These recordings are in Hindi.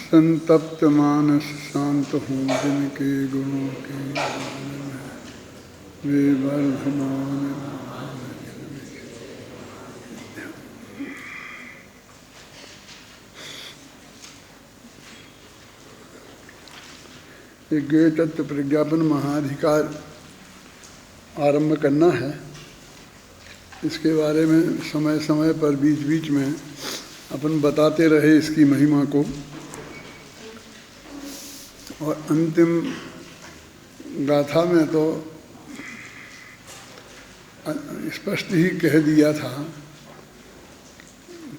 संतप्त मानस शांत हूँ जिनके गुणों के गान में वे वर्धमान। एक ज्ञेय तत्व प्रज्ञापन महाधिकार आरंभ करना है। इसके बारे में समय समय पर बीच बीच में अपन बताते रहे इसकी महिमा को, और अंतिम गाथा में तो स्पष्ट ही कह दिया था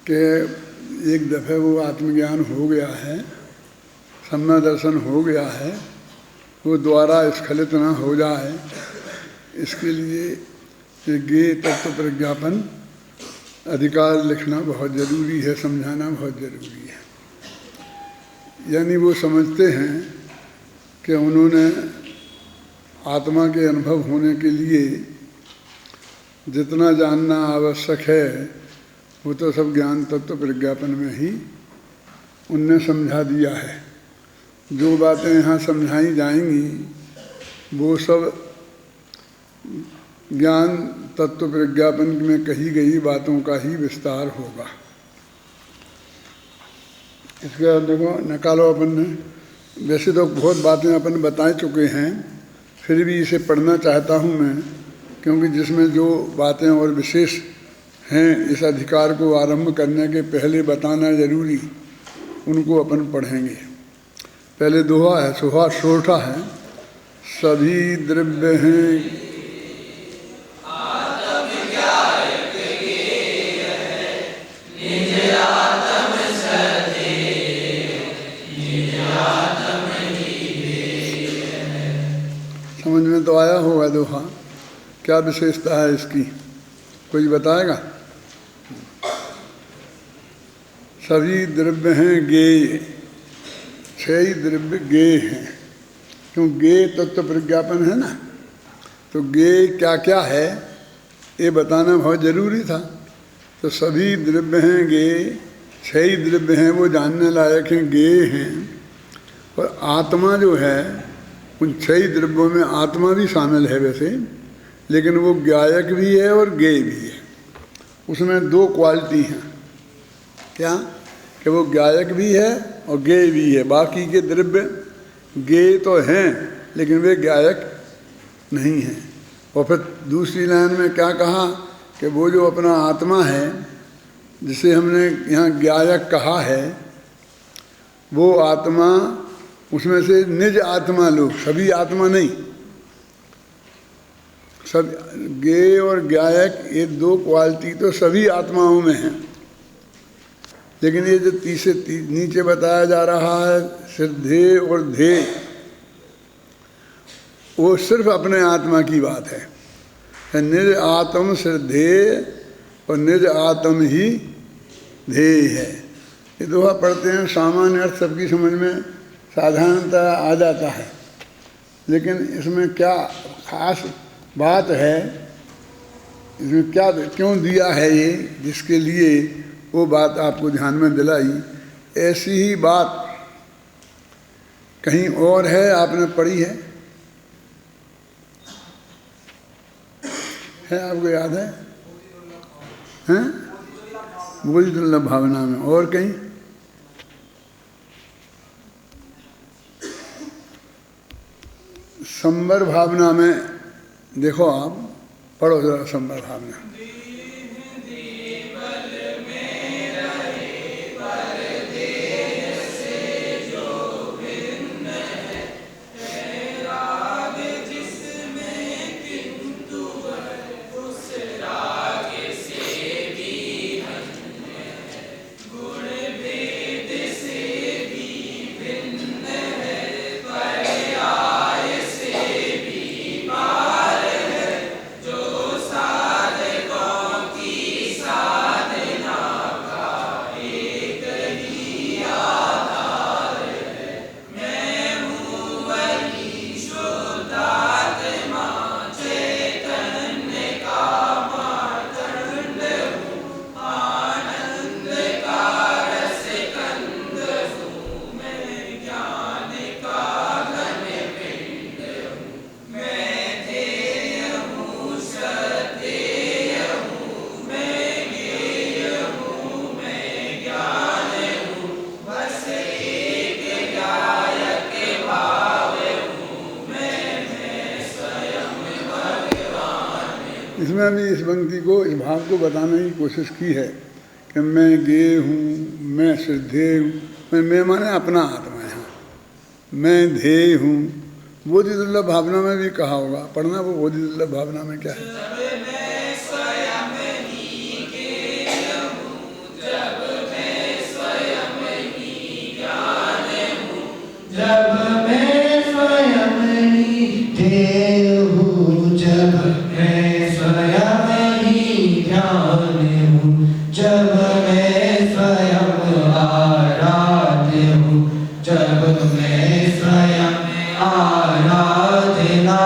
कि एक दफ़े वो आत्मज्ञान हो गया है, सम्यक दर्शन हो गया है, वो द्वारा स्खलित न हो जाए, इसके लिए ये ज्ञेय तत्व प्रज्ञापन अधिकार लिखना बहुत ज़रूरी है, समझाना बहुत ज़रूरी है। यानी वो समझते हैं कि उन्होंने आत्मा के अनुभव होने के लिए जितना जानना आवश्यक है वो तो सब ज्ञान तत्व प्रज्ञापन में ही उनने समझा दिया है। जो बातें यहाँ समझाई जाएंगी वो सब ज्ञान तत्व प्रज्ञापन में कही गई बातों का ही विस्तार होगा। इसके बाद देखो निकालो, अपन ने वैसे तो बहुत बातें अपन बता चुके हैं, फिर भी इसे पढ़ना चाहता हूँ मैं, क्योंकि जिसमें जो बातें और विशेष हैं इस अधिकार को आरंभ करने के पहले बताना जरूरी, उनको अपन पढ़ेंगे। पहले दोहा है, सोहा छोटा है। सभी द्रव्य हैं समझ में तो आया होगा दोहा, क्या विशेषता है इसकी, कोई बताएगा? सभी द्रव्य हैं ज्ञेय, छह ही द्रव्य ज्ञेय हैं। क्यों? ज्ञेय तत्व प्रज्ञापन है ना, तो ज्ञेय क्या क्या है ये बताना बहुत जरूरी था। तो सभी द्रव्य हैं ज्ञेय, छह ही द्रव्य हैं वो जानने लायक हैं, ज्ञेय हैं। और आत्मा जो है उन छह ही द्रव्यों में आत्मा भी शामिल है वैसे, लेकिन वो ज्ञायक भी है और ज्ञेय भी है। उसमें दो क्वालिटी हैं, क्या कि वो ज्ञायक भी है और ज्ञेय भी है। बाकी के द्रव्य ज्ञेय तो हैं लेकिन वे ज्ञायक नहीं हैं। और फिर दूसरी लाइन में क्या कहा कि वो जो अपना आत्मा है जिसे हमने यहाँ ज्ञायक कहा है, वो आत्मा उसमें से निज आत्मा लोग, सभी आत्मा नहीं, सब ज्ञेय और ज्ञायक ये दो क्वालिटी तो सभी आत्माओं में हैं। लेकिन ये जो नीचे बताया जा रहा है श्रद्धेय और ध्येय, वो सिर्फ अपने आत्मा की बात है। निज आत्म श्रद्धेय और निज आत्म ही ध्येय है। ये दोहा पढ़ते हैं, सामान्य अर्थ सबकी समझ में साधारणतः आ जाता है, लेकिन इसमें क्या खास बात है, इसमें क्या क्यों दिया है ये, जिसके लिए वो बात आपको ध्यान में दिलाई। ऐसी ही बात कहीं और है, आपने पढ़ी है आपको याद है? हैं? बोध दुर्लभ भावना में। और कहीं? संबर भावना में देखो, आप पढ़ो जरा संबर भावना। जो साध को उसमें भी इस पंक्ति को, इस भाव को बताने की कोशिश की है कि मैं गे हूँ, मैं श्रद्धेय हूँ। मैं माने अपना आत्मा यहाँ, मैं ध्येय हूँ। बोधि दुर्लभ भावना में भी कहा होगा, पढ़ना वो बोधि दुर्लभ भावना में क्या है। जब मैं स्वयं ही ध्येय हूँ, जब मैं स्वयं ही ध्यान हूँ, जब मैं स्वयं आराध्य हूँ, जब मैं स्वयं आराधना,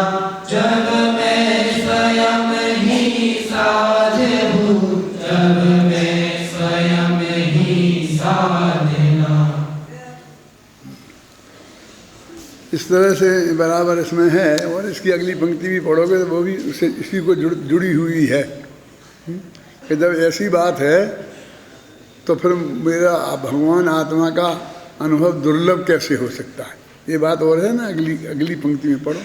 जब मैं स्वयं ही साध्य हूँ, जब मैं स्वयं ही साधना। इस तरह से बराबर इसमें है। और इसकी अगली पंक्ति भी पढ़ोगे तो वो भी उससे इसी को जुड़ी हुई है कि जब ऐसी बात है तो फिर मेरा भगवान आत्मा का अनुभव दुर्लभ कैसे हो सकता है। ये बात और है ना, अगली पंक्ति में पढ़ो।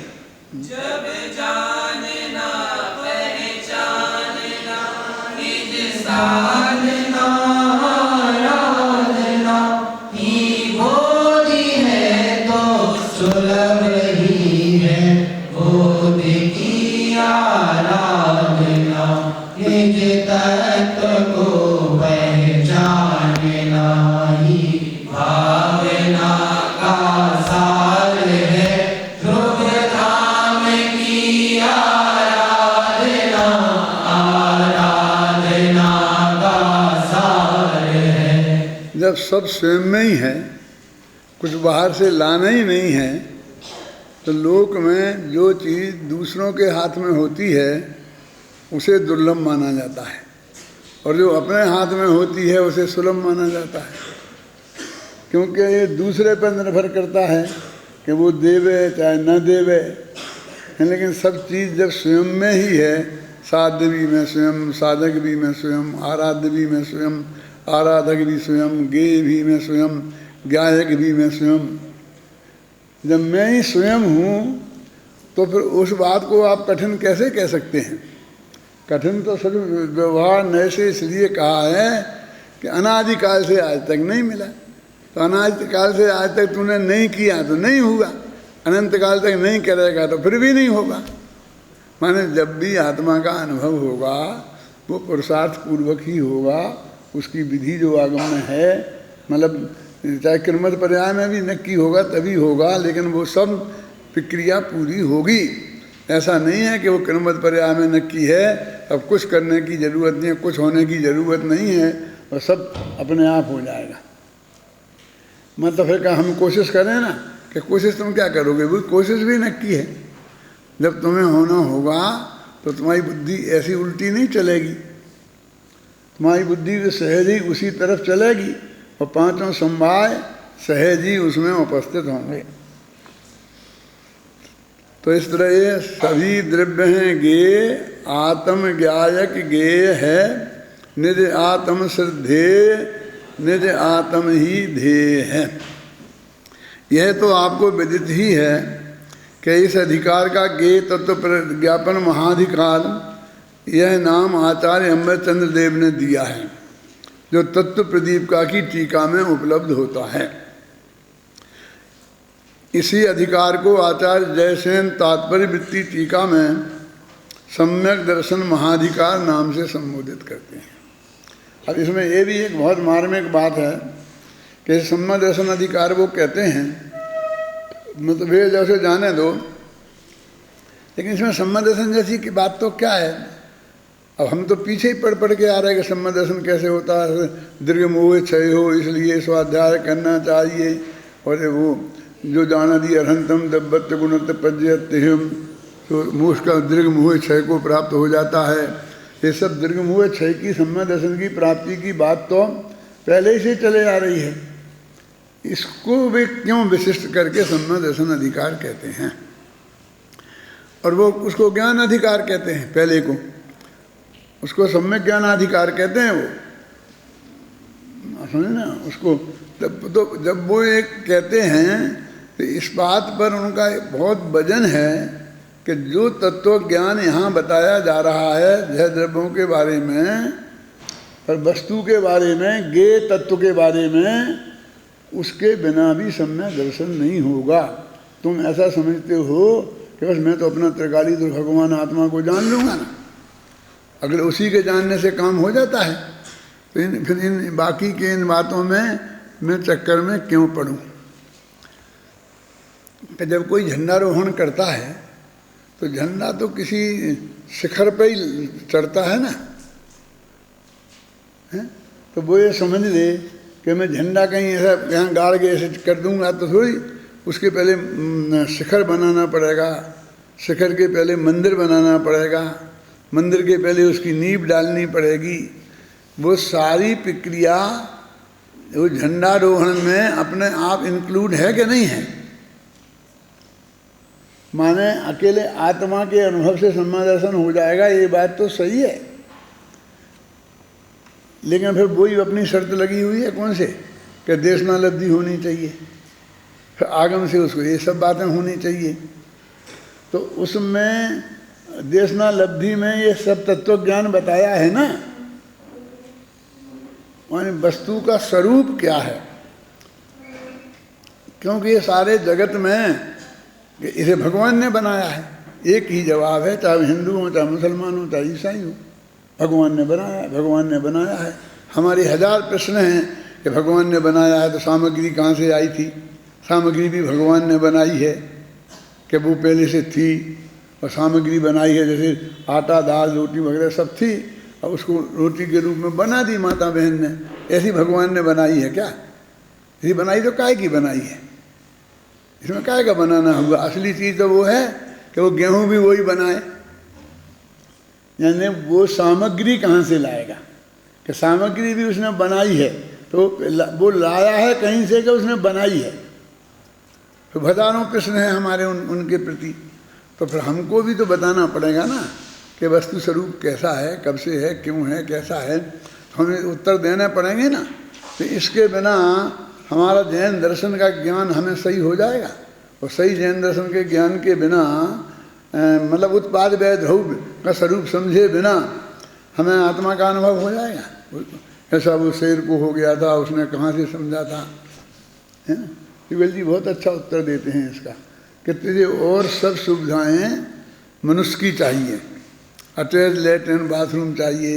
जब जानना पहचानना निज साधना आराधना ही बोधि है तो सुलभ ही है, बोधि की आराधना निज तत्व को पहचानना ही भावना का सार है, ध्रुव धाम की आराधना आराधना का सार है। जब सब स्वयं में ही है, कुछ बाहर से लाना ही नहीं है, तो लोक में जो चीज़ दूसरों के हाथ में होती है उसे दुर्लभ माना जाता है, और जो अपने हाथ में होती है उसे सुलभ माना जाता है। क्योंकि ये दूसरे पर निर्भर करता है कि वो देवे चाहे न देवे। लेकिन सब चीज़ जब स्वयं में ही है, साध्य भी मैं स्वयं, साधक भी मैं स्वयं, आराध्य भी मैं स्वयं, आराधक भी स्वयं, गेय भी मैं स्वयं, गायक भी मैं स्वयं। जब मैं ही स्वयं हूँ तो फिर उस बात को आप कठिन कैसे कह सकते हैं। कठिन तो सिर्फ व्यवहार नए से इसलिए कहा है कि अनादिकाल से आज तक नहीं मिला। तो अनादिकाल से आज तक तूने नहीं किया तो नहीं हुआ, अनंत काल तक नहीं करेगा तो फिर भी नहीं होगा। माने जब भी आत्मा का अनुभव होगा वो पुरुषार्थ पूर्वक ही होगा। उसकी विधि जो आगम में है, मतलब चाहे क्रमश पर्याय में भी नक्की होगा तभी होगा, लेकिन वो सब प्रक्रिया पूरी होगी। ऐसा नहीं है कि वो क्रमश पर्याय में नक्की है, अब कुछ करने की ज़रूरत नहीं है, कुछ होने की ज़रूरत नहीं है और सब अपने आप हो जाएगा। मतलब फिर क्या हम कोशिश करें ना, कि कोशिश तुम क्या करोगे, वो कोशिश भी नक्की है। जब तुम्हें होना होगा तो तुम्हारी बुद्धि ऐसी उल्टी नहीं चलेगी, तुम्हारी बुद्धि तो सहज ही उसी तरफ चलेगी और पांचों समवाय सहज ही उसमें उपस्थित होंगे। तो इस तरह ये सभी द्रव्य हैं गेय, आत्म ज्ञायक गेय है, निज आत्म श्रद्धेय, निज आत्म ही ध्येय है। यह तो आपको विदित ही है कि इस अधिकार का गेय तत्व प्रज्ञापन महाधिकार यह नाम आचार्य अमृतचंद्र देव ने दिया है, जो तत्व प्रदीपिका की टीका में उपलब्ध होता है। इसी अधिकार को आचार्य जयसेन तात्पर्य वृत्ति टीका में सम्यक दर्शन महाधिकार नाम से संबोधित करते हैं। अब इसमें यह भी एक बहुत मार्मिक बात है कि सम्यक दर्शन अधिकार वो कहते हैं, मतलब वे जैसे जाने दो, लेकिन इसमें सम्यक दर्शन जैसी की बात तो क्या है। अब हम तो पीछे ही पढ़ के आ रहे हैं कि सम्यक दर्शन कैसे होता है, दीर्घ मोह क्षय हो इसलिए स्वाध्याय करना चाहिए, और वो जो जानादि अर्हंतम दब्बत गुणत पज्यत्यहम, तो मोक्ष का दीर्घ मोह क्षय को प्राप्त हो जाता है। ये सब दीर्घ मोह क्षय की सम्यक दर्शन की प्राप्ति की बात तो पहले ही से चले आ रही है। इसको वे क्यों विशिष्ट करके सम्यक दर्शन अधिकार कहते हैं, और वो उसको ज्ञान अधिकार कहते हैं। पहले को उसको सम्यक ज्ञानाधिकार कहते हैं। वो समझे ना उसको। तो जब वो एक कहते हैं तो इस बात पर उनका बहुत वजन है कि जो तत्व ज्ञान यहाँ बताया जा रहा है जय द्रव्यों के बारे में और वस्तु के बारे में, ज्ञेय तत्व के बारे में, उसके बिना भी सम्यक दर्शन नहीं होगा। तुम ऐसा समझते हो कि बस मैं तो अपना त्रिकाली तो भगवान आत्मा को जान लूँगा ना, अगर उसी के जानने से काम हो जाता है तो फिर इन बाकी के इन बातों में मैं चक्कर में क्यों पड़ूं। कि जब कोई झंडारोहण करता है तो झंडा तो किसी शिखर पे ही चढ़ता है ना, है? तो वो ये समझ ले कि मैं झंडा कहीं ऐसा यहाँ गाड़ के ऐसे कर दूंगा तो थोड़ी, उसके पहले शिखर बनाना पड़ेगा, शिखर के पहले मंदिर बनाना पड़ेगा, मंदिर के पहले उसकी नींव डालनी पड़ेगी। वो सारी प्रक्रिया वो झंडारोहण में अपने आप इंक्लूड है कि नहीं है। माने अकेले आत्मा के अनुभव से सम्मादर्शन हो जाएगा, ये बात तो सही है, लेकिन फिर वही अपनी शर्त लगी हुई है कौन से कि देशनालब्धि होनी चाहिए, फिर आगम से उसको ये सब बातें होनी चाहिए। तो उसमें देशनालब्धि में ये सब तत्व ज्ञान बताया है ना, माने वस्तु का स्वरूप क्या है। क्योंकि ये सारे जगत में इसे भगवान ने बनाया है, एक ही जवाब है, चाहे हिंदू हो, चाहे मुसलमान हो, चाहे ईसाई हो, भगवान ने बनाया है, भगवान ने बनाया है। हमारे हजार प्रश्न हैं कि भगवान ने बनाया है तो सामग्री कहाँ से आई थी। सामग्री भी भगवान ने बनाई है कि वो पहले से थी, और सामग्री बनाई है जैसे आटा दाल रोटी वगैरह सब थी और उसको रोटी के रूप में बना दी माता बहन ने, ऐसी भगवान ने बनाई है क्या। ऐसी बनाई तो काय की बनाई है, इसमें काय का बनाना हुआ। असली चीज़ तो वो है कि वो गेहूँ भी वही बनाए, यानी वो सामग्री कहाँ से लाएगा कि सामग्री भी उसने बनाई है, तो वो लाया है कहीं से कि उसने बनाई है। तो हजारों प्रश्न हैं हमारे उनके प्रति, तो फिर हमको भी तो बताना पड़ेगा ना कि वस्तु स्वरूप कैसा है, कब से है, क्यों है, कैसा है, तो हमें उत्तर देने पड़ेंगे ना। तो इसके बिना हमारा जैन दर्शन का ज्ञान हमें सही हो जाएगा, और सही जैन दर्शन के ज्ञान के बिना मतलब उत्पाद व्यय ध्रुव का स्वरूप समझे बिना हमें आत्मा का अनुभव हो जाएगा। ऐसा वो शेर को हो गया था, उसने कहाँ से समझा था, है ना। युगल जी बहुत अच्छा उत्तर देते हैं इसका कि तुझे और सब सुविधाएं मनुष्य की चाहिए, अटैच लैट्रिन बाथरूम चाहिए,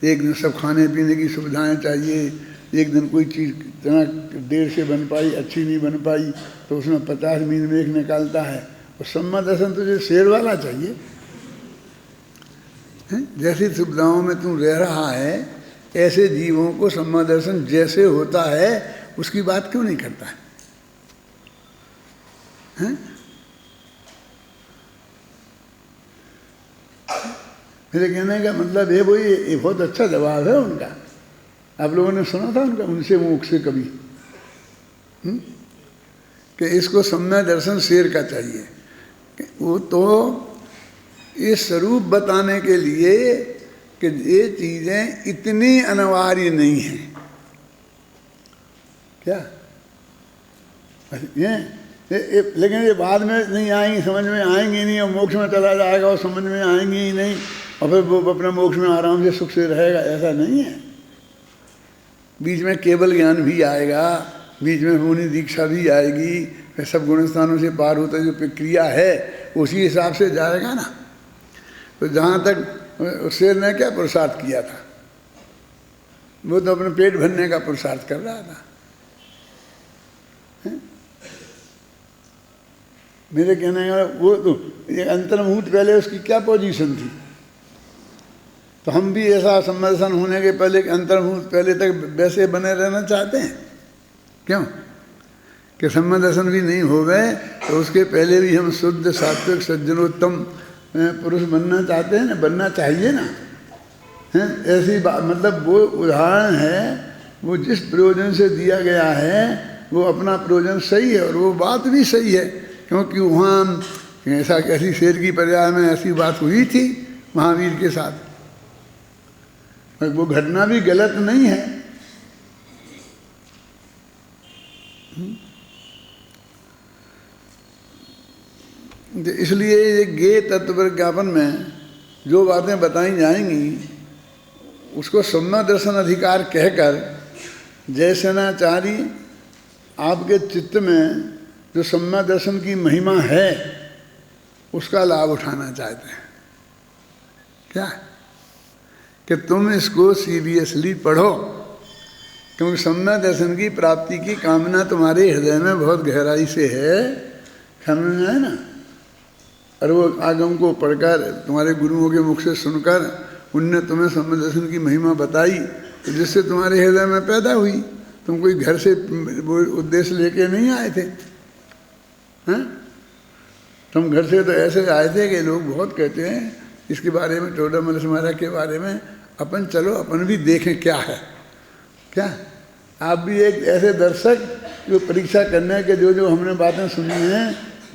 एक दिन सब खाने पीने की सुविधाएं चाहिए, एक दिन कोई चीज़ इतना देर से बन पाई, अच्छी नहीं बन पाई तो उसमें 50 मील में एक निकालता है। और सम्मा दर्शन तुझे शेर वाला चाहिए, हैं? जैसी सुविधाओं में तू रह रहा है ऐसे जीवों को सम्मा दर्शन जैसे होता है उसकी बात क्यों नहीं करता है, हैं? मेरे कहने का मतलब है वो ये बहुत अच्छा जवाब है उनका। आप लोगों ने सुना था उनका उनसे मुख से कभी कि इसको सम्यक दर्शन शेर का चाहिए। वो तो ये स्वरूप बताने के लिए कि ये चीज़ें इतनी अनिवार्य नहीं हैं क्या, लेकिन ये बाद में नहीं आएंगी, समझ में आएंगी नहीं, और मोक्ष में चला जाएगा और समझ में आएंगी ही नहीं, और फिर वो अपने मोक्ष में आराम से सुख से रहेगा, ऐसा नहीं है। बीच में केवल ज्ञान भी आएगा, बीच में मुनि दीक्षा भी आएगी, फिर सब गुणस्थानों से पार होता जो प्रक्रिया है उसी हिसाब से जाएगा ना। तो जहाँ तक शेर ने क्या पुरुषार्थ किया था, वो तो अपने पेट भरने का पुरुषार्थ कर रहा था। मेरे कहने का वो तो ये अंतर्मुहूर्त पहले उसकी क्या पोजीशन थी, तो हम भी ऐसा सम्मर्शन होने के पहले अंतर्मुहूर्त पहले तक वैसे बने रहना चाहते हैं क्यों कि सम्मदर्शन भी नहीं हो गए तो उसके पहले भी हम शुद्ध सात्विक सज्जनोत्तम पुरुष बनना चाहते हैं ना, बनना चाहिए ना, हैं? ऐसी बात मतलब वो उदाहरण है, वो जिस प्रयोजन से दिया गया है वो अपना प्रयोजन सही है और वो बात भी सही है, क्योंकि वहाँ ऐसा ऐसी शेर की पर्याय में ऐसी बात हुई थी महावीर के साथ, वो घटना भी गलत नहीं है। तो इसलिए ये ज्ञेय तत्व प्रज्ञापन में जो बातें बताई जाएंगी उसको सम्यक दर्शन अधिकार कहकर जयसेनाचारी आपके चित्त में जो सम्यक दर्शन की महिमा है उसका लाभ उठाना चाहते हैं। क्या कि तुम इसको सीरियसली पढ़ो, क्योंकि सम्यक दर्शन की प्राप्ति की कामना तुम्हारे हृदय में बहुत गहराई से है, समझ में है ना। और वो आगम को पढ़कर तुम्हारे गुरुओं के मुख से सुनकर उनने तुम्हें सम्यक दर्शन की महिमा बताई, तो जिससे तुम्हारे हृदय में पैदा हुई। तुम कोई घर से वो उद्देश्य लेके नहीं आए थे, हैं? तुम घर से तो ऐसे आए थे कि लोग बहुत कहते हैं इसके बारे में, टोडामल महाराज के बारे में, अपन चलो अपन भी देखें क्या है। क्या आप भी एक ऐसे दर्शक जो परीक्षा करने के जो जो हमने बातें सुनी हैं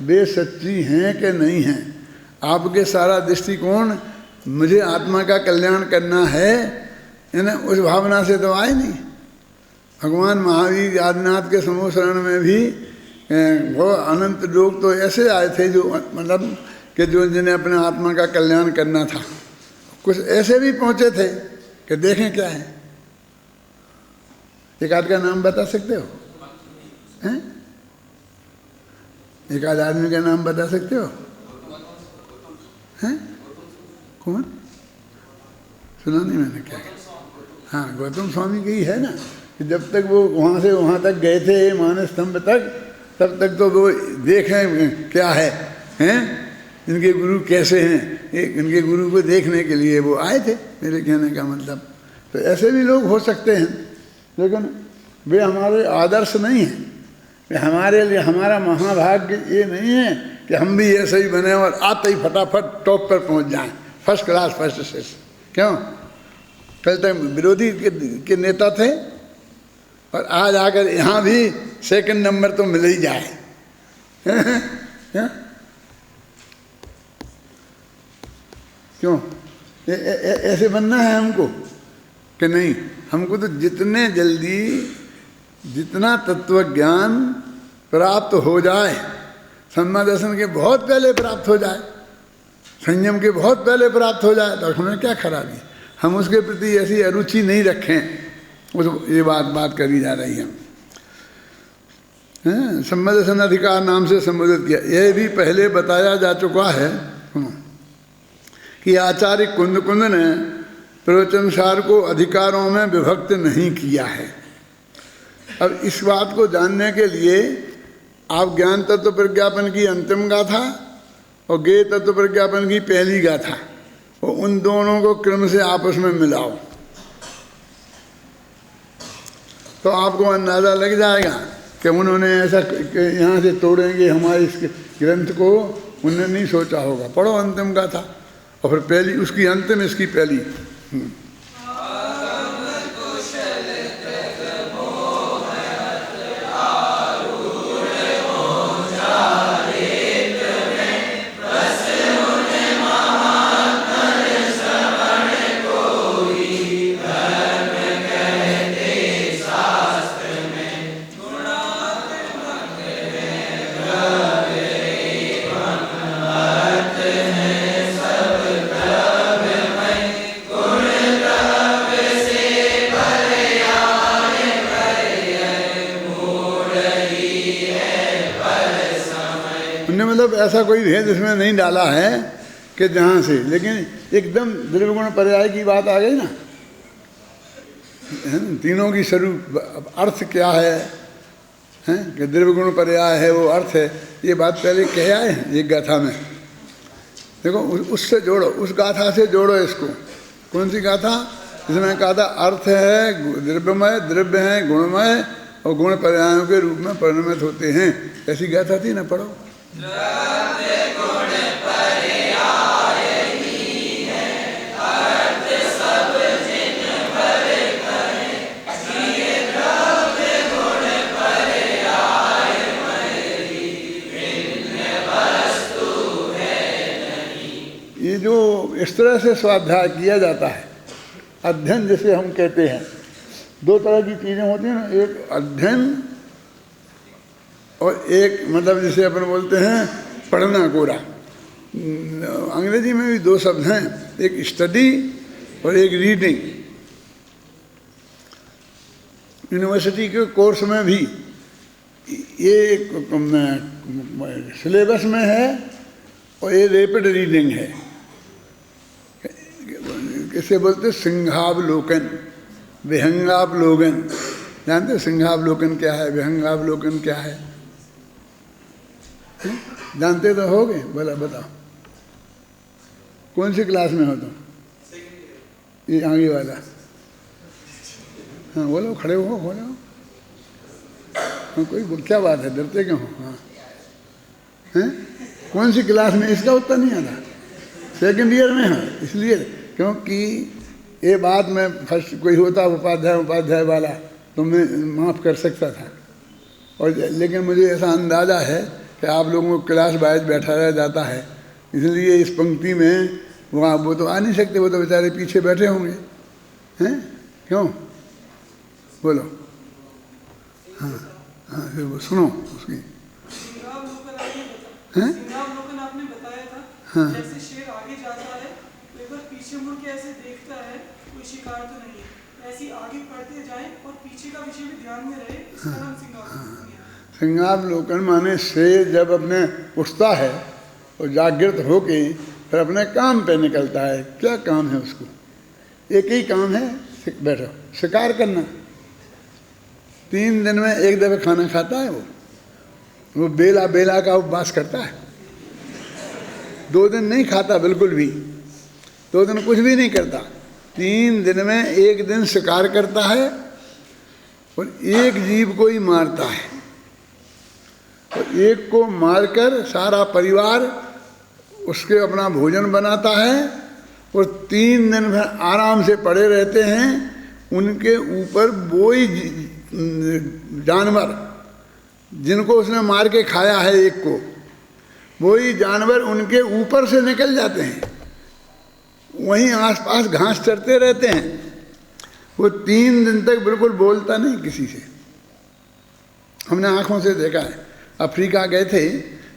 वे सच्ची हैं कि नहीं हैं। आपके सारा दृष्टिकोण मुझे आत्मा का कल्याण करना है, उस भावना से तो आए नहीं। भगवान महावीर आदिनाथ के समूह शरण में भी वो अनंत लोग तो ऐसे आए थे जो मतलब कि जो जिन्हें अपने आत्मा का कल्याण करना था। कुछ ऐसे भी पहुँचे थे कि देखें क्या है। एक आध का नाम बता सकते हो? हैं? एक आध आदमी का नाम बता सकते हो? हैं? कौन? सुना नहीं मैंने। क्या? हाँ, गौतम स्वामी की है ना, कि जब तक वो वहाँ से वहाँ तक गए थे मानस स्तंभ तक, तब तक तो वो देखें क्या है, हैं? इनके गुरु कैसे हैं, इनके गुरु को देखने के लिए वो आए थे, मेरे कहने का मतलब। तो ऐसे भी लोग हो सकते हैं, लेकिन वे हमारे आदर्श नहीं हैं। हमारे लिए हमारा महाभाग्य ये नहीं है कि हम भी ऐसे ही बने और आते ही फटाफट टॉप पर पहुंच जाएं, फर्स्ट क्लास फर्स्ट से। क्यों? कल तक विरोधी के नेता थे और आज आकर यहाँ भी सेकंड नंबर तो मिल ही जाए। क्यों? ऐसे बनना है हमको कि नहीं? हमको तो जितने जल्दी जितना तत्व ज्ञान प्राप्त हो जाए, सम्यक दर्शन के बहुत पहले प्राप्त हो जाए, संयम के बहुत पहले प्राप्त हो जाए, तो हमें क्या खराबी। हम उसके प्रति ऐसी अरुचि नहीं रखें, उस ये बात करी जा रही है। सम्यक दर्शन अधिकार नाम से संबोधित किया। यह भी पहले बताया जा चुका है कि आचार्य कुंद ने प्रवचनसार को अधिकारों में विभक्त नहीं किया है। अब इस बात को जानने के लिए आप ज्ञान तत्व प्रज्ञापन की अंतिम गाथा और ज्ञेय तत्व प्रज्ञापन की पहली गाथा, और उन दोनों को क्रम से आपस में मिलाओ तो आपको अंदाज़ा लग जाएगा कि उन्होंने ऐसा यहाँ से तोड़ेंगे हमारे इस ग्रंथ को, उन्होंने नहीं सोचा होगा। पढ़ो अंतिम गाथा और फिर पहली उसकी अंतिम, इसकी पहली। ऐसा कोई भेद इसमें नहीं डाला है कि जहाँ से, लेकिन एकदम द्रव्यगुण पर्याय की बात आ गई ना, तीनों की स्वरूप अर्थ क्या है, हैं कि द्रव्यगुण पर्याय है वो अर्थ है, ये बात पहले कह आए हैं एक गाथा में। देखो उससे जोड़ो, उस गाथा से जोड़ो इसको। कौन सी गाथा? जिसमें कहा था अर्थ है द्रव्यमय, द्रव्य है गुणमय और गुण पर्यायों के रूप में परिणमित होते हैं। ऐसी गाथा थी ना, पढ़ो। ये जो इस तरह से स्वाध्याय किया जाता है, अध्ययन जिसे हम कहते हैं, दो तरह की चीज़ें होती हैं ना, एक अध्ययन और एक मतलब जिसे अपन बोलते हैं पढ़ना कोरा। अंग्रेजी में भी दो शब्द हैं, एक स्टडी और एक रीडिंग। यूनिवर्सिटी के कोर्स में भी ये सिलेबस में है और ये रैपिड रीडिंग है। किसे बोलते सिंहावलोकन, विहंगावलोकन। जानते हो सिंहावलोकन क्या है, विहंगावलोकन क्या है? जानते तो होगे, बोला बताओ। कौन सी क्लास में हो तुम? ये आगे वाला। हाँ बोलो, खड़े हो, बोलो। हाँ, कोई क्या बात है, डरते क्यों हो? हाँ हैं, कौन सी क्लास में? इसका उत्तर नहीं आता। सेकंड ईयर में है, इसलिए क्योंकि ये बात में फर्स्ट कोई होता उपाध्याय वाला तो मैं माफ़ कर सकता था, और लेकिन मुझे ऐसा अंदाज़ा है कि आप लोगों को क्लास वाइज बैठा रह जाता है, इसलिए इस पंक्ति में वो तो आ नहीं सकते, वो तो बेचारे पीछे बैठे होंगे। हैं क्यों? बोलो। हाँ हाँ, फिर वो सुनो उसकी। हैं? आपने बताया था। हाँ। जैसे शेर आगे जाता है तो एक बार पीछे मुड़ के ऐसे देखता है, कोई शिकार तो नहीं है, ऐसे आगे बढ़ते जाएं और पीछे का विषय भी ध्यान में रहे, इसका नाम सिंहावलोकन है। सिंहावलोकन माने शेर जब अपने उठता है और जागृत होके फिर अपने काम पे निकलता है। क्या काम है उसको? एक ही काम है, बैठो, शिकार करना। 3 दिन में एक दफे खाना खाता है वो बेला का उपवास करता है। 2 दिन नहीं खाता बिल्कुल भी, 2 दिन कुछ भी नहीं करता। 3 दिन में एक दिन शिकार करता है और एक जीव को ही मारता है, और एक को मारकर सारा परिवार उसके अपना भोजन बनाता है, और 3 दिन में आराम से पड़े रहते हैं। उनके ऊपर वही जानवर जिनको उसने मार के खाया है एक को, वही जानवर उनके ऊपर से निकल जाते हैं, वहीं आसपास घास चरते रहते हैं। वो 3 दिन तक बिल्कुल बोलता नहीं किसी से। हमने आँखों से देखा है। अफ्रीका गए थे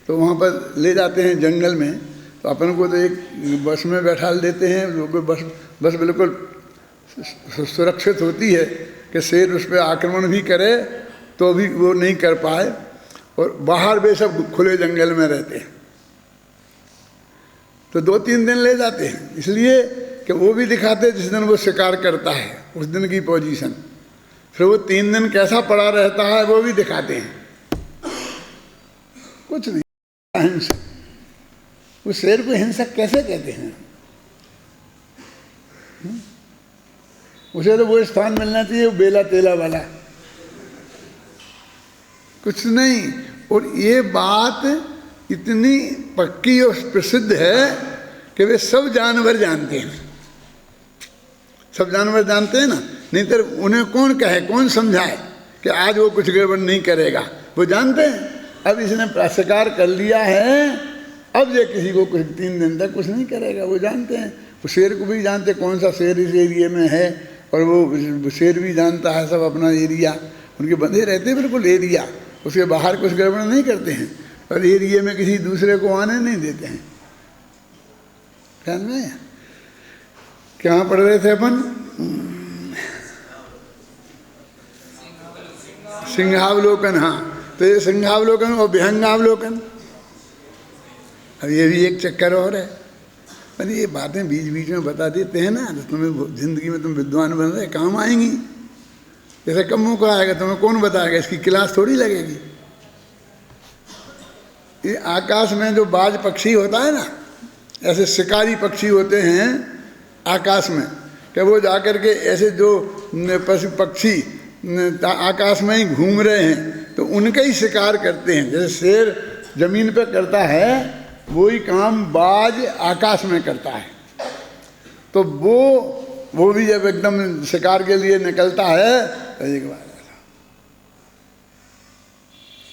तो वहाँ पर ले जाते हैं जंगल में, तो अपन को तो एक बस में बैठा देते हैं, बस बिल्कुल सुरक्षित होती है कि शेर उस पर आक्रमण भी करे तो भी वो नहीं कर पाए, और बाहर वे सब खुले जंगल में रहते हैं। तो 2-3 दिन ले जाते हैं, इसलिए कि वो भी दिखाते जिस दिन वो शिकार करता है उस दिन की पोजीशन, फिर वो 3 दिन कैसा पड़ा रहता है वो भी दिखाते हैं। कुछ नहीं, अहिंसक। उस शेर को हिंसक कैसे कहते हैं? उसे तो वो स्थान मिलना चाहिए, वो बेला तेला वाला, कुछ नहीं। और ये बात इतनी पक्की और प्रसिद्ध है कि वे सब जानवर जानते हैं। सब जानवर जानते हैं ना, नहीं तो उन्हें कौन कहे, कौन समझाए कि आज वो कुछ गड़बड़ नहीं करेगा? वो जानते हैं अब इसने शिकार कर लिया है, अब ये किसी को कुछ 3 दिन तक कुछ नहीं करेगा। वो जानते हैं। वो शेर को भी जानते कौन सा शेर इस एरिया में है, और वो शेर भी जानता है सब अपना एरिया। उनके बंधे रहते हैं बिल्कुल एरिया, उसके बाहर कुछ गड़बड़ नहीं करते हैं, और एरिया में किसी दूसरे को आने नहीं देते हैं। ख्याल में कहाँ पढ़ रहे थे अपन? सिंहावलोकन। हाँ, तो ये सिंहावलोकन और विहंगावलोकन। अब ये भी एक चक्कर और है। पर ये बातें बीच बीच में बता देते हैं ना, तो तुम्हें जिंदगी में तुम विद्वान बन रहे काम आएंगी। जैसे कब मौका आएगा तुम्हें कौन बताएगा, इसकी क्लास थोड़ी लगेगी। ये आकाश में जो बाज पक्षी होता है ना, ऐसे शिकारी पक्षी होते हैं आकाश में, कि वो जाकर के ऐसे जो पशु पक्षी आकाश में ही घूम रहे हैं तो उनका ही शिकार करते हैं। जैसे शेर जमीन पर करता है वही काम बाज आकाश में करता है। तो वो भी जब एकदम शिकार के लिए निकलता है तो एक बार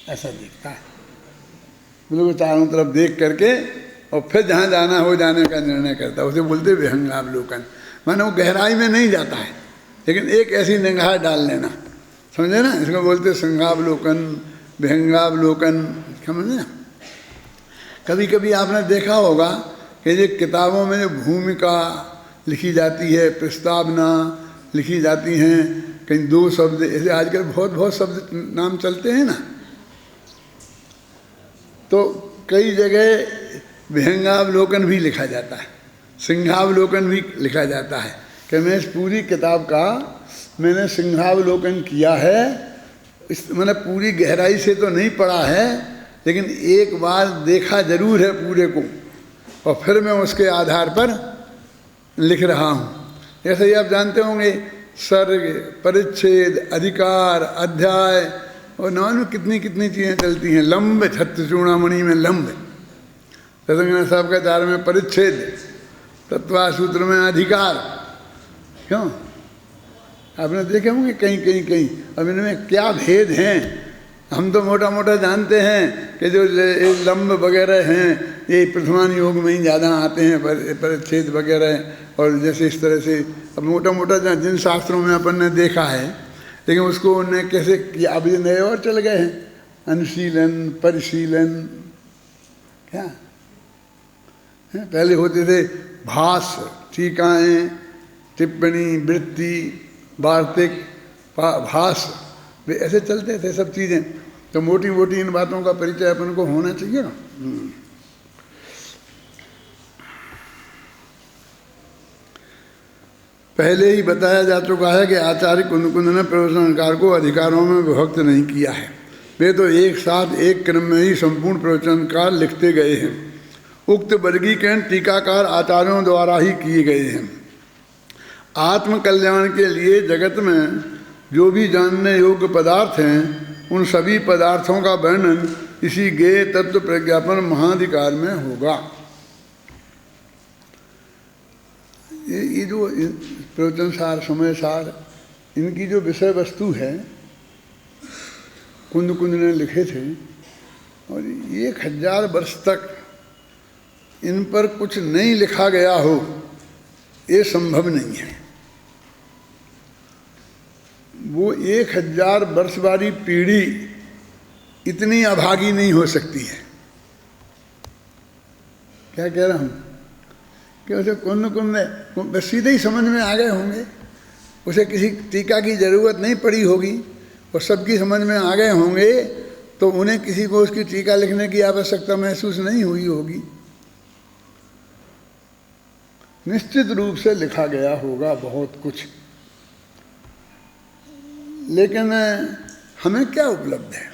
ऐसा दिखता है, बिल्कुल चारों तरफ देख करके, और फिर जहाँ जाना हो जाने का निर्णय करता है। उसे बोलते विहंगावलोकन। माने वो गहराई में नहीं जाता है, लेकिन एक ऐसी निगाह डाल लेना, समझे ना? इसको बोलते सिंहावलोकन, विहंगावलोकन, समझे ना? कभी कभी आपने देखा होगा कि ये किताबों में जो भूमिका लिखी जाती है, प्रस्तावना लिखी जाती हैं, कहीं दो शब्द, ऐसे आजकल बहुत बहुत शब्द नाम चलते हैं ना, तो कई जगह विहंगावलोकन भी लिखा जाता है, सिंहावलोकन भी लिखा जाता है कि मैं इस पूरी किताब का मैंने सिंहावलोकन किया है। इस मैंने पूरी गहराई से तो नहीं पढ़ा है, लेकिन एक बार देखा जरूर है पूरे को, और फिर मैं उसके आधार पर लिख रहा हूँ। जैसे ही आप जानते होंगे सर्ग, परिच्छेद, अधिकार, अध्याय, और नाम में कितनी कितनी चीज़ें चलती हैं। लंब, छत्र चूड़ामणि में लंब, सतंगना साहब का 4 में परिच्छेद, तत्वासूत्र में अधिकार। क्यों आपने देखे होंगे कहीं कहीं कहीं। अब इनमें क्या भेद हैं हम तो मोटा मोटा जानते हैं कि जो लंब वगैरह हैं ये प्रथमान योग में ही ज़्यादा आते हैं, परिच्छेद वगैरह। और जैसे इस तरह से अब मोटा मोटा जिन शास्त्रों में अपन ने देखा है, लेकिन उसको उन्होंने कैसे किया, अब ये नए और चल गए हैं, अनुशीलन, परिशीलन, क्या है? पहले होते थे भाष्य, टीकाएँ, टिप्पणी, वृत्ति, वार्तिक, भाष्य, वे ऐसे चलते थे सब चीज़ें। तो मोटी मोटी इन बातों का परिचय अपन को होना चाहिए ना। पहले ही बताया जा चुका है कि आचार्य कुंद ने प्रवचनकार को अधिकारों में विभक्त नहीं किया है। वे तो एक साथ एक क्रम में ही संपूर्ण प्रवचनकार लिखते गए हैं। उक्त वर्गीकरण टीकाकार आचार्यों द्वारा ही किए गए हैं। आत्मकल्याण के लिए जगत में जो भी जानने योग्य पदार्थ हैं, उन सभी पदार्थों का वर्णन इसी ज्ञेय तत्व प्रज्ञापन महाधिकार में होगा। ये जो प्रवचन सार, समय सार, इनकी जो विषय वस्तु है कुंद ने लिखे थे, और 1000 वर्ष तक इन पर कुछ नहीं लिखा गया हो, ये संभव नहीं है। वो 1000 वर्ष वाली पीढ़ी इतनी अभागी नहीं हो सकती है। क्या कह रहा हूँ कि उसे कुंद सीधे ही समझ में आ गए होंगे, उसे किसी टीका की ज़रूरत नहीं पड़ी होगी, और सबकी समझ में आ गए होंगे, तो उन्हें किसी को उसकी टीका लिखने की आवश्यकता महसूस नहीं हुई होगी। निश्चित रूप से लिखा गया होगा बहुत कुछ, लेकिन हमें क्या उपलब्ध है?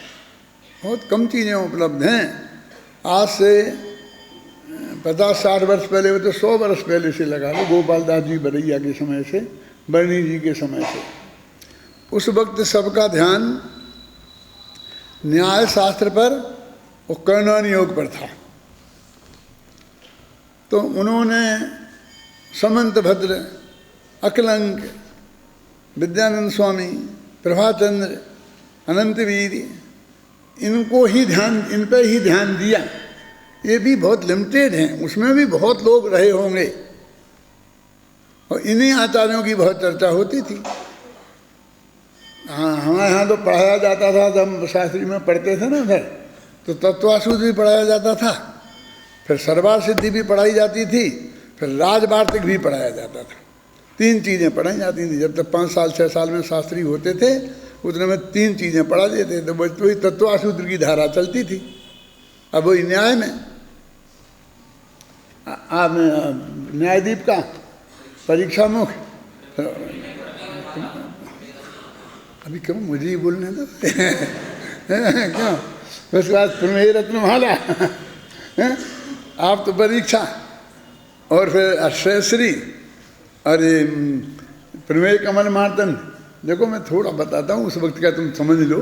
बहुत कम चीज़ें उपलब्ध हैं। आज से 50-60 वर्ष पहले, वो तो 100 वर्ष पहले से लगा लो, गोपाल दास जी बरैया के समय से, बरनी जी के समय से, उस वक्त सबका ध्यान न्याय शास्त्र पर और कर्णन योग पर था। तो उन्होंने समंत भद्र, अकलंक, विद्यानंद स्वामी, प्रभाचंद्र, अनंतवीर, इनको ही ध्यान, इन पर ही ध्यान दिया। ये भी बहुत लिमिटेड हैं, उसमें भी बहुत लोग रहे होंगे, और इन्हीं आचार्यों की बहुत चर्चा होती थी। हाँ, हमारे यहाँ तो पढ़ाया जाता था, जब हम शास्त्री में पढ़ते थे ना, तो तत्वासूत्र भी पढ़ाया जाता था, फिर सरवार सिद्धि भी पढ़ाई जाती थी, फिर राजवार्तिक भी पढ़ाया जाता था। 3 चीज़ें पढ़ाई जाती थी। जब तक 5 साल 6 साल में शास्त्री होते थे, उतने में 3 चीज़ें पढ़ा देते, तो वही तत्वासूत्र की धारा चलती थी। अब वही न्याय में आप न्यायदीप का परीक्षा मुख, अभी क्यों मुझे ही बोलने दो क्यों? उसके बाद प्रमेय रत्नमाला, आप तो परीक्षा, और फिर आश्रयश्री, और प्रमेय कमल मार्तन। देखो मैं थोड़ा बताता हूँ, उस वक्त का तुम समझ लो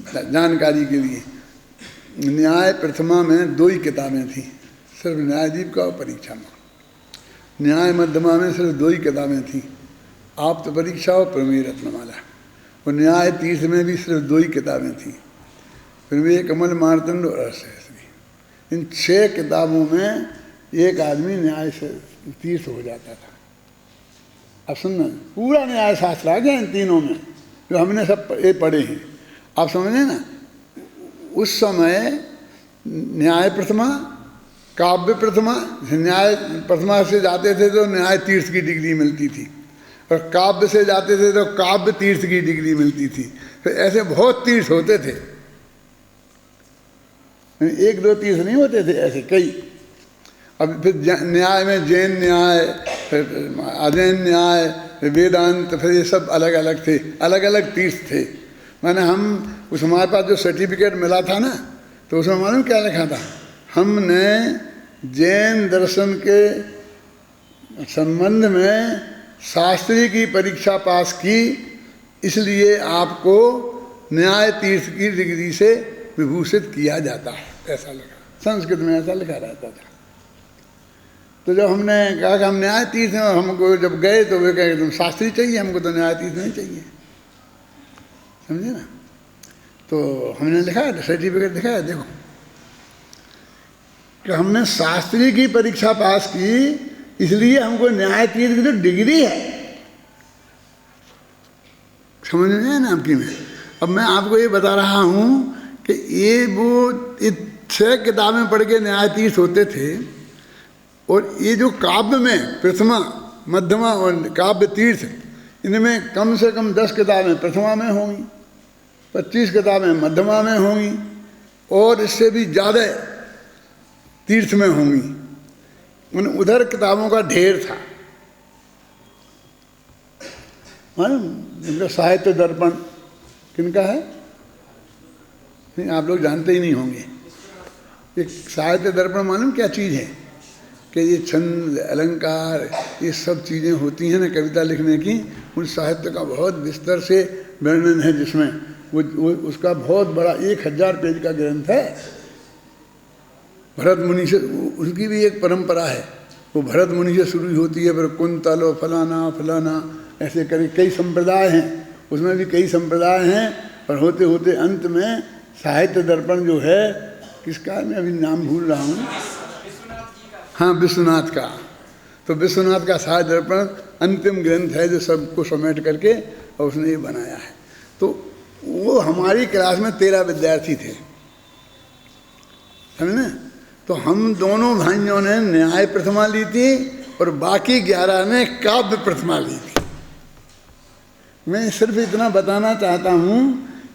जानकारी के लिए। न्याय प्रथमा में 2 ही किताबें थी, सिर्फ न्यायदीप का और परीक्षा में। न्याय मध्यमा में सिर्फ 2 ही किताबें थी, आप तो परीक्षा और प्रमेय रत्नमाला। और न्याय 30 में भी सिर्फ 2 ही किताबें थी, प्रमेय कमल मार्तंड और आश्रयश्री। इन 6 किताबों में एक आदमी न्याय से 30 हो जाता था। अब सुनना, पूरा न्याय शास्त्र आ गया इन तीनों में, जो हमने सब ये पढ़े हैं। आप समझे ना, उस समय न्याय प्रथमा, काव्य प्रथमा, न्याय प्रथमा से जाते थे तो न्याय तीर्थ की डिग्री मिलती थी, और काव्य से जाते थे तो काव्य तीर्थ की डिग्री मिलती थी। तो ऐसे बहुत तीर्थ होते थे, एक दो तीर्थ नहीं होते थे, ऐसे कई। अब फिर न्याय में जैन न्याय, फिर अजैन न्याय, फिर वेदांत, फिर ये सब अलग अलग थे, अलग अलग तीर्थ थे। मैंने हम उस हमारे पास जो सर्टिफिकेट मिला था ना, तो उसमें मालूम क्या लिखा था, हमने जैन दर्शन के संबंध में शास्त्री की परीक्षा पास की, इसलिए आपको न्याय तीर्थ की डिग्री से विभूषित किया जाता है, ऐसा लिखा, संस्कृत में ऐसा लिखा रहता था। तो जब हमने कहा कि हम न्याय तीर्थ हैं, और हमको जब गए तो वे कहे तुम शास्त्री चाहिए, हमको तो न्याय तीर्थ नहीं चाहिए, समझे ना। तो हमने लिखा है, सर्टिफिकेट दिखाया, देखो कि हमने शास्त्री की परीक्षा पास की, इसलिए हमको न्याय तीर्थ की जो डिग्री है, समझ में है ना आपकी में। अब मैं आपको ये बता रहा हूँ कि ये वो 6 किताबें पढ़ के न्याय तीर्थ होते थे, और ये जो काव्य में प्रथमा, मध्यमा और काव्य तीर्थ, इनमें कम से कम 10 किताबें प्रथमा में होंगी, 25 किताबें मध्यमा में होंगी, और इससे भी ज़्यादा तीर्थ में होंगी। उन उधर किताबों का ढेर था, मालूम, इनका साहित्य दर्पण किनका है, नहीं आप लोग जानते ही नहीं होंगे। ये साहित्य दर्पण मालूम क्या चीज़ है, कि ये छंद अलंकार ये सब चीज़ें होती हैं ना कविता लिखने की, उन साहित्य का बहुत विस्तार से वर्णन है, जिसमें वो उसका बहुत बड़ा 1000 पेज का ग्रंथ है। भरत मुनि से उसकी भी एक परंपरा है, वो भरत मुनि से शुरू होती है, फिर कुंतल फलाना फलाना ऐसे करके कई संप्रदाय हैं, उसमें भी कई संप्रदाय हैं, और होते होते अंत में साहित्य दर्पण जो है, किसका मैं अभी नाम भूल रहा हूँ, हाँ विश्वनाथ का। तो विश्वनाथ का साहित्य दर्पण अंतिम ग्रंथ है जो सबको समेट करके और उसने ये बनाया है। तो वो हमारी क्लास में 13 विद्यार्थी थे, समझे। तो हम दोनों भाइयों ने न्याय प्रथमा ली थी, और बाकी 11 ने काव्य प्रथमा ली थी। मैं सिर्फ इतना बताना चाहता हूँ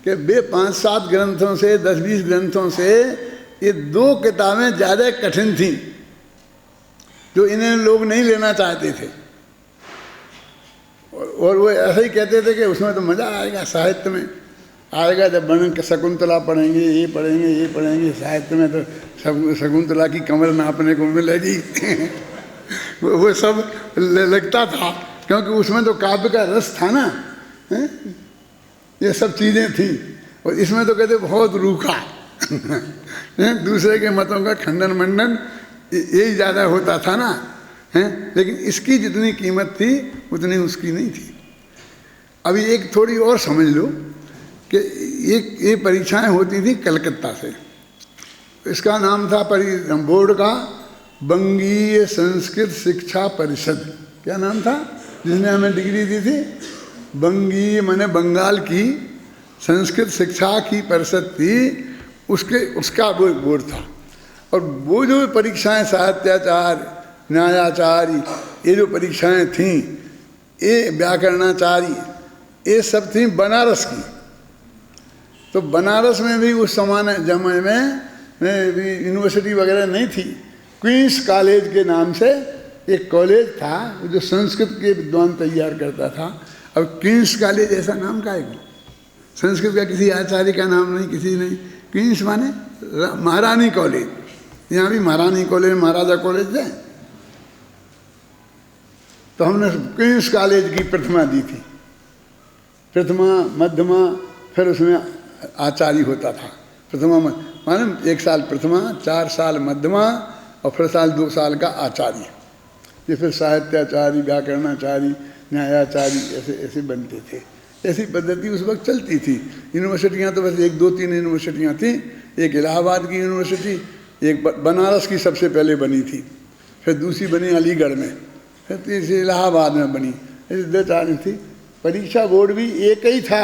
कि वे 5-7 ग्रंथों से 10-20 ग्रंथों से ये 2 किताबें ज़्यादा कठिन थीं, जो इन्हें लोग नहीं लेना चाहते थे, और वो ऐसे ही कहते थे कि उसमें तो मज़ा आएगा, साहित्य में आएगा, जब वर्णन के शकुंतला पढ़ेंगे, ये पढ़ेंगे, ये पढ़ेंगे, साहित्य में तो शकुंतला की कमर नापने को मिलेगी वो सब लगता था, क्योंकि उसमें तो काव्य का रस था ना, ये सब चीज़ें थी। और इसमें तो कहते बहुत रूखा दूसरे के मतों का खंडन मंडन यही ज़्यादा होता था ना, लेकिन इसकी जितनी कीमत थी उतनी उसकी नहीं थी। अभी एक थोड़ी और समझ लो कि ये परीक्षाएं होती थी कलकत्ता से। इसका नाम था बोर्ड का बंगीय संस्कृत शिक्षा परिषद। क्या नाम था जिसने हमें डिग्री दी थी? बंगीय माने बंगाल की संस्कृत शिक्षा की परिषद थी, उसका वो बोर्ड था। और वो जो परीक्षाएं साहित्याचार्य, न्यायाचार्य, ये जो परीक्षाएं थीं, ये व्याकरणाचार्य, ये सब थीं बनारस की। तो बनारस में भी उस जमाने में यूनिवर्सिटी वगैरह नहीं थी। क्वींस कॉलेज के नाम से एक कॉलेज था जो संस्कृत के विद्वान तैयार करता था। अब क्वींस कॉलेज ऐसा नाम का है, संस्कृत का किसी आचार्य का नाम नहीं, किसी नहीं। क्वींस माने महारानी कॉलेज, यहाँ भी महारानी कॉलेज, महाराजा कॉलेज है। तो हमने क्वींस कॉलेज की प्रथमा दी थी, प्रथमा मध्यमा, फिर उसमें आचार्य होता था। प्रथमा माने 1 साल प्रथमा, 4 साल मध्यमा, और फिर 2 साल का आचार्य। ये फिर साहित्याचार्य, व्याकरणाचार्य, न्यायाचार्य ऐसे बनते थे। ऐसी पद्धति उस वक्त चलती थी। यूनिवर्सिटियाँ तो बस 1-2-3 यूनिवर्सिटियाँ थीं। एक इलाहाबाद की यूनिवर्सिटी, एक बनारस की सबसे पहले बनी थी, फिर दूसरी बनी अलीगढ़ में, फिर तीसरी इलाहाबाद में बनी। ऐसे 2-4 थी। परीक्षा बोर्ड भी एक ही था,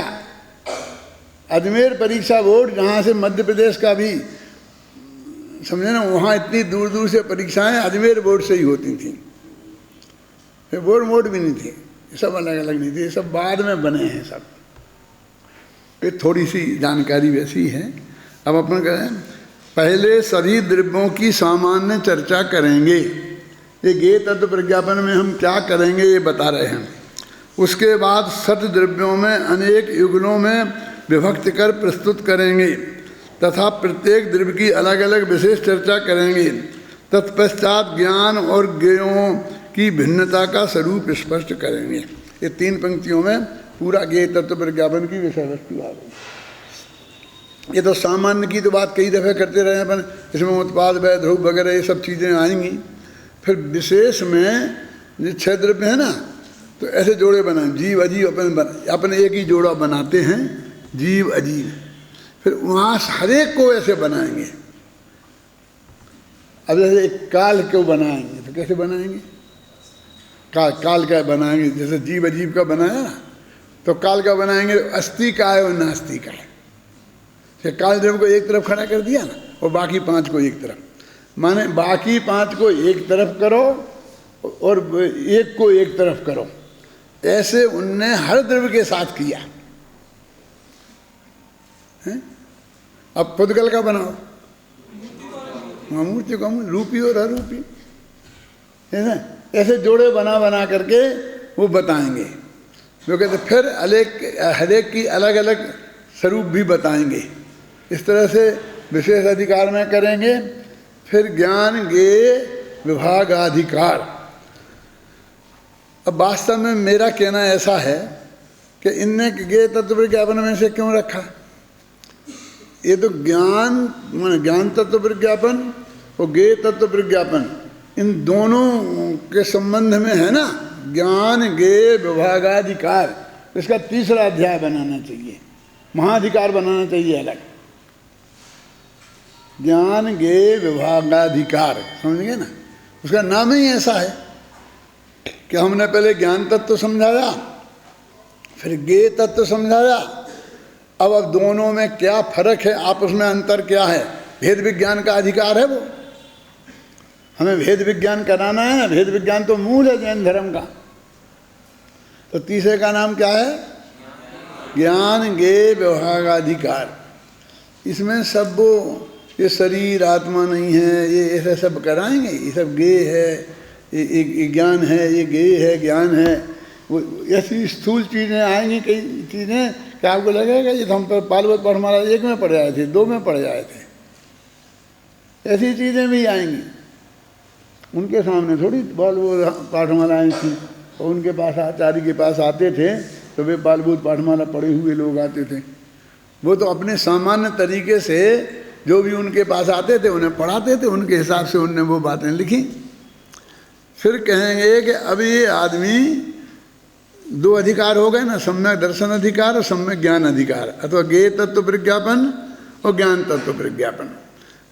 अजमेर परीक्षा बोर्ड, जहाँ से मध्य प्रदेश का भी समझे ना, वहाँ इतनी दूर दूर से परीक्षाएं अजमेर बोर्ड से ही होती थी, फिर बोर्ड भी नहीं थी, ये सब अलग अलग नहीं थी, ये सब बाद में बने हैं सब। ये थोड़ी सी जानकारी वैसी है। अब अपन कहें पहले सभी द्रव्यों की सामान्य चर्चा करेंगे। ये गे तत्व प्रज्ञापन में हम क्या करेंगे ये बता रहे हैं। उसके बाद सत द्रव्यों में अनेक युगलों में विभक्त कर प्रस्तुत करेंगे तथा प्रत्येक द्रव्य की अलग अलग विशेष चर्चा करेंगे। तत्पश्चात ज्ञान और ज्ञेयों की भिन्नता का स्वरूप स्पष्ट करेंगे। ये 3 पंक्तियों में पूरा ज्ञेय तत्व प्रज्ञापन की विषय वस्तु आ गई। ये तो सामान्य की तो बात कई दफ़े करते रहे अपन, इसमें उत्पाद वै ध्रुव वगैरह ये सब चीज़ें आएंगी। फिर विशेष में जो 6 द्रव्य है ना, तो ऐसे जोड़े बनाए, जीव अजीव अपन एक ही जोड़ा बनाते हैं, जीव अजीव। फिर वहाँ हर एक को ऐसे बनाएंगे। अब जैसे एक काल को बनाएंगे तो कैसे बनाएंगे, काल का बनाएंगे, जैसे जीव अजीव का बनाया ना, तो काल का बनाएंगे अस्थि का है और नास्ति का है। फिर काल द्रव्य को एक तरफ खड़ा कर दिया ना, और बाकी 5 को एक तरफ, माने बाकी 5 को एक तरफ करो और एक को एक तरफ करो। ऐसे उनने हर द्रव्य के साथ किया है। अब पुद्गल का बनाओ, मूर्ति को रूपी और अरूपी, है ना, ऐसे जोड़े बना बना करके वो बताएंगे। वो कहते फिर हर एक की अलग अलग स्वरूप भी बताएंगे। इस तरह से विशेष अधिकार में करेंगे। फिर ज्ञान ज्ञेय विभागाधिकार। अब वास्तव में मेरा कहना ऐसा है कि इनने ज्ञेय तत्व प्रज्ञापन में से क्यों रखा। ये तो ज्ञान तत्व प्रज्ञापन और ज्ञेय तत्व प्रज्ञापन इन दोनों के संबंध में है ना, ज्ञान ज्ञेय विभागाधिकार। इसका 3रा अध्याय बनाना चाहिए, महाधिकार बनाना चाहिए अलग। ज्ञान ज्ञेय विभागाधिकार, समझ गए ना, उसका नाम ही ऐसा है कि हमने पहले ज्ञान तत्व समझाया, फिर ज्ञेय तत्व समझाया। अब दोनों में क्या फर्क है, आपस में अंतर क्या है, भेद विज्ञान का अधिकार है वो। हमें भेद विज्ञान कराना है ना, भेद विज्ञान तो मूल है जैन धर्म का। तो 3रे का नाम क्या है, ज्ञान ज्ञेय विभागाधिकार। इसमें सब वो ये शरीर आत्मा नहीं है, ये ऐसा सब कराएंगे। ये सब ज्ञेय है, ये ज्ञान है, ये ज्ञेय है, ज्ञान है। वो ऐसी स्थूल चीज़ें आएंगी, कई चीज़ें कि आपको लगेगा ये तो हम पर पार्वत पाठमाला 1 में पढ़ जाए थे, 2 में पढ़ जाए थे। ऐसी चीज़ें भी आएंगी। उनके सामने थोड़ी बालबोध पाठमालाएँ थी, और उनके पास आचार्य के पास आते थे तो वे बालबोध पाठमाला पढ़े हुए लोग आते थे। वो तो अपने सामान्य तरीके से जो भी उनके पास आते थे उन्हें पढ़ाते थे, उनके हिसाब से उनने वो बातें लिखी। फिर कहेंगे कि अब ये आदमी 2 अधिकार हो गए ना, सम्यक दर्शन अधिकार और सम्यक ज्ञान अधिकार, अथवा ज्ञेय तत्व प्रज्ञापन और ज्ञान तत्व प्रज्ञापन।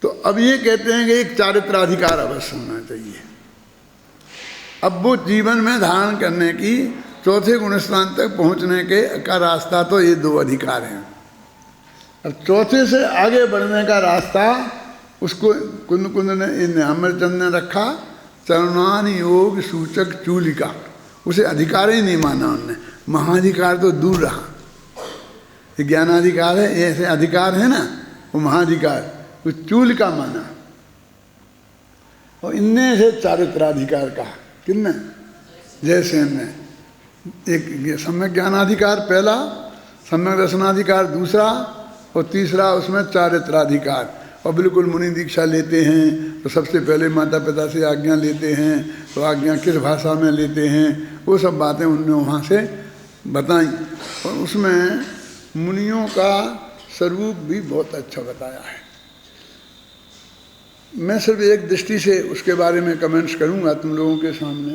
तो अब ये कहते हैं कि एक चारित्राधिकार अवश्य होना चाहिए। अब वो जीवन में धारण करने की 4थे गुणस्थान तक पहुँचने का रास्ता तो ये 2 अधिकार हैं। अब 4थे से आगे बढ़ने का रास्ता उसको कुंद ने अमरचंद ने रखा चरणान योग सूचक चूलिका। उसे अधिकार ही नहीं माना उनने, महाधिकार तो दूर रहा। ये ज्ञानाधिकार है, ये ऐसे अधिकार है ना, वो महाधिकार वो चूलिका माना। और इनने से चारित्राधिकार कहा, किन्ने, जैसे ने एक सम्यक ज्ञानाधिकार पहला, सम्यक दर्शनाधिकार दूसरा, और तीसरा उसमें चारित्राधिकार। और बिल्कुल मुनि दीक्षा लेते हैं तो सबसे पहले माता पिता से आज्ञा लेते हैं, तो आज्ञा किस भाषा में लेते हैं, वो सब बातें उनने वहाँ से बताई। और उसमें मुनियों का स्वरूप भी बहुत अच्छा बताया है। मैं सिर्फ एक दृष्टि से उसके बारे में कमेंट्स करूँगा तुम लोगों के सामने।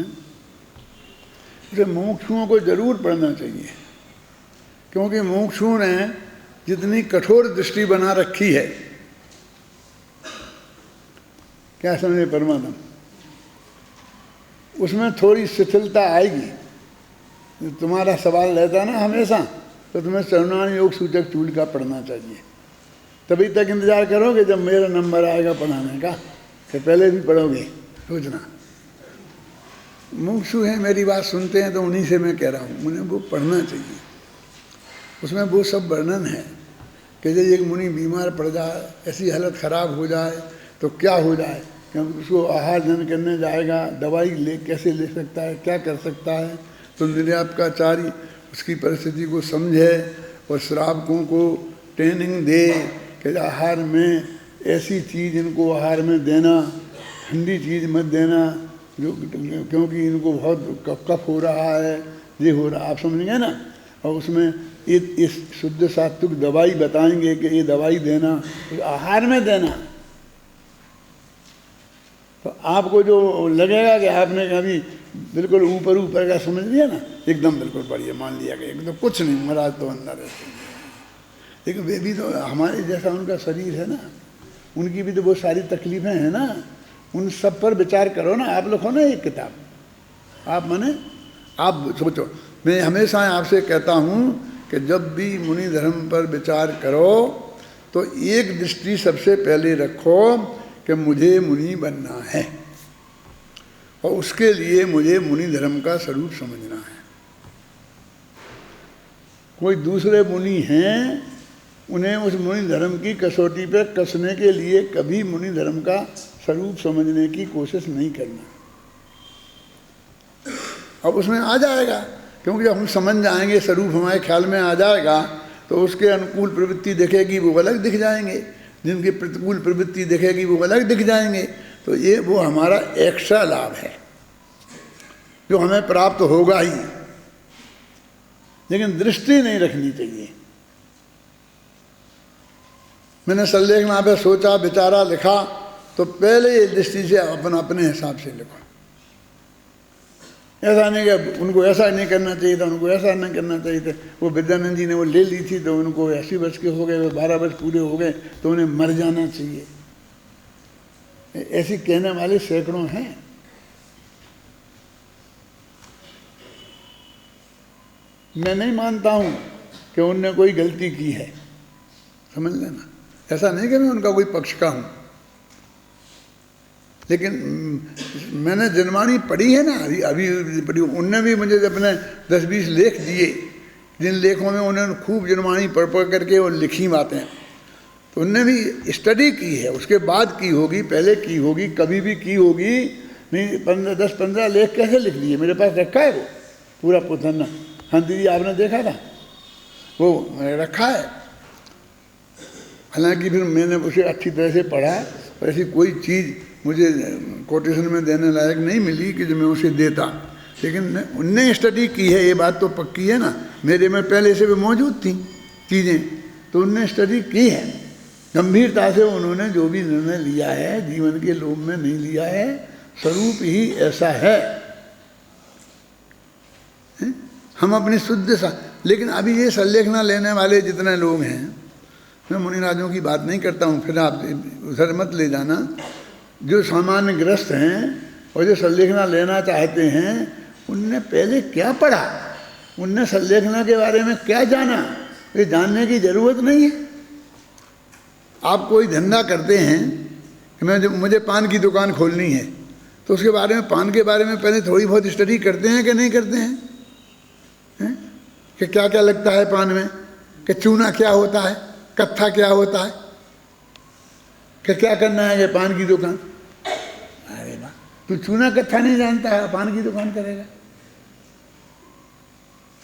इसे मुमुक्षुओं को जरूर पढ़ना चाहिए, क्योंकि मुमुक्षुओं ने जितनी कठोर दृष्टि बना रखी है, क्या समझे परमात्मा, उसमें थोड़ी शिथिलता आएगी। तुम्हारा सवाल रहता है ना हमेशा, तो तुम्हें चरणान योग सूचक चूलिका पढ़ना चाहिए। तभी तक इंतज़ार करोगे जब मेरा नंबर आएगा पढ़ाने का, कि पहले भी पढ़ोगे? सोचना। मुमुक्षु हैं, मेरी बात सुनते हैं, तो उन्हीं से मैं कह रहा हूँ, उन्हें वो पढ़ना चाहिए। उसमें वो सब वर्णन है कि जब एक मुनि बीमार पड़ जाए, ऐसी हालत ख़राब हो जाए तो क्या हो जाए, क्योंकि उसको आहार जन करने जाएगा, दवाई कैसे ले सकता है, क्या कर सकता है। तो निर्यापकाचार्य उसकी परिस्थिति को समझे और श्रावकों को ट्रेनिंग दे कि आहार में ऐसी चीज़ इनको आहार में देना, ठंडी चीज़ मत देना, जो क्योंकि इनको बहुत कफ हो रहा है, ये हो रहा, आप समझेंगे ना। और उसमें इस शुद्ध सात्विक दवाई बताएंगे कि ये दवाई देना, तो आहार में देना। तो आपको जो लगेगा कि आपने कभी बिल्कुल ऊपर का समझ लिया ना, एकदम बिल्कुल बढ़िया मान लिया कि एकदम कुछ नहीं, महाराज तो अंदर है। लेकिन वे भी तो हमारे जैसा उनका शरीर है ना, उनकी भी तो बहुत सारी तकलीफ़ें हैं ना, उन सब पर विचार करो ना। आप लिखो ना एक किताब, आप माने आप सोचो। मैं हमेशा आपसे कहता हूँ कि जब भी मुनि धर्म पर विचार करो तो एक दृष्टि सबसे पहले रखो कि मुझे मुनि बनना है, और उसके लिए मुझे मुनि धर्म का स्वरूप समझना है। कोई दूसरे मुनि हैं, उन्हें उस मुनि धर्म की कसौटी पर कसने के लिए कभी मुनि धर्म का स्वरूप समझने की कोशिश नहीं करना। अब उसमें आ जाएगा, क्योंकि जब हम समझ जाएंगे, स्वरूप हमारे ख्याल में आ जाएगा, तो उसके अनुकूल प्रवृत्ति दिखेगी वो अलग दिख जाएंगे, जिनकी प्रतिकूल प्रवृत्ति दिखेगी वो अलग दिख जाएंगे। तो ये वो हमारा एक्स्ट्रा लाभ है जो हमें प्राप्त होगा ही, लेकिन दृष्टि नहीं रखनी चाहिए। मैंने संलेखना पे सोचा, विचारा, लिखा, तो पहले ये दृष्टि से अपने हिसाब से लिखो। ऐसा नहीं कि उनको ऐसा नहीं करना चाहिए था, उनको ऐसा नहीं करना चाहिए था। वो विद्यानंद जी ने वो ले ली थी तो उनको 80 वर्ष के हो गए, वो 12 वर्ष पूरे हो गए तो उन्हें मर जाना चाहिए। ऐसी कहने वाले सैकड़ों हैं। मैं नहीं मानता हूँ कि उनने कोई गलती की है, समझ लेना। ऐसा नहीं कि मैं उनका कोई पक्ष का हूँ, लेकिन मैंने जनवाणी पढ़ी है ना, अभी पढ़ी। उनने भी मुझे अपने 10-20 लेख दिए, जिन लेखों में उन्होंने खूब जनवाणी पढ़ करके और लिखी बातें, तो उनने भी स्टडी की है, उसके बाद की होगी, पहले की होगी, कभी भी की होगी नहीं। 10-15 लेख कैसे लिख दिए, मेरे पास रखा है वो पूरा पुथन्ना। हाँ दीदी, आपने देखा था वो रखा है। हालांकि फिर मैंने उसे अच्छी तरह से पढ़ा, और ऐसी कोई चीज़ मुझे कोटेशन में देने लायक नहीं मिली कि जो मैं उसे देता, लेकिन उनने स्टडी की है, ये बात तो पक्की है ना। मेरे में पहले से भी मौजूद थी चीज़ें, तो उनने स्टडी की है गंभीरता से। उन्होंने जो भी निर्णय लिया है जीवन के लोभ में नहीं लिया है, स्वरूप ही ऐसा है। हम अपनी शुद्ध लेकिन अभी ये संलेखना लेने वाले जितने लोग हैं, मैं मुनिराजों की बात नहीं करता हूँ, फिर आप उधर मत ले जाना। जो सामान्य ग्रस्त हैं और जो संलेखना लेना चाहते हैं, उनने पहले क्या पढ़ा, उनने संलेखना के बारे में क्या जाना, ये जानने की ज़रूरत नहीं है। आप कोई धंधा करते हैं कि मुझे पान की दुकान खोलनी है, तो उसके बारे में, पान के बारे में पहले थोड़ी बहुत स्टडी करते हैं कि नहीं करते हैं? कि क्या क्या लगता है पान में, कि चूना क्या होता है, कत्था क्या होता है, कि क्या करना है ये पान की दुकान। अरे वाह, तू चूना कत्था नहीं जानता है, पान की दुकान करेगा।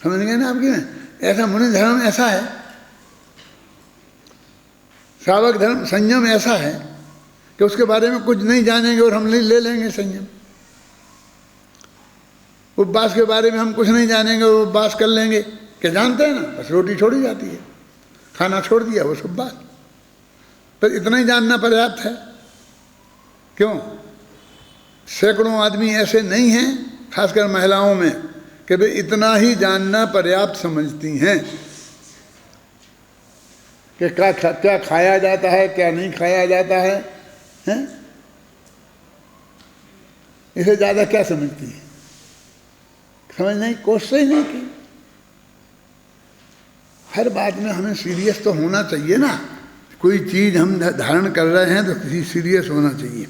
समझ गए ना आपकी में? ऐसा मुनि धर्म ऐसा है, श्रावक धर्म संयम ऐसा है कि उसके बारे में कुछ नहीं जानेंगे और हम ले लेंगे संयम। उपवास के बारे में हम कुछ नहीं जानेंगे और उपवास कर लेंगे, कि जानते हैं ना, बस रोटी छोड़ी जाती है, खाना छोड़ दिया, वो सब बात। पर इतना ही जानना पर्याप्त है। क्यों? सैकड़ों आदमी ऐसे नहीं हैं, खासकर महिलाओं में, कि वे इतना ही जानना पर्याप्त समझती हैं कि क्या खाया जाता है, क्या नहीं खाया जाता है, हैं? इसे ज़्यादा क्या समझती है? समझने की कोशिश ही नहीं की। हर बात में हमें सीरियस तो होना चाहिए ना, कोई चीज़ हम धारण कर रहे हैं तो किसी सीरियस होना चाहिए।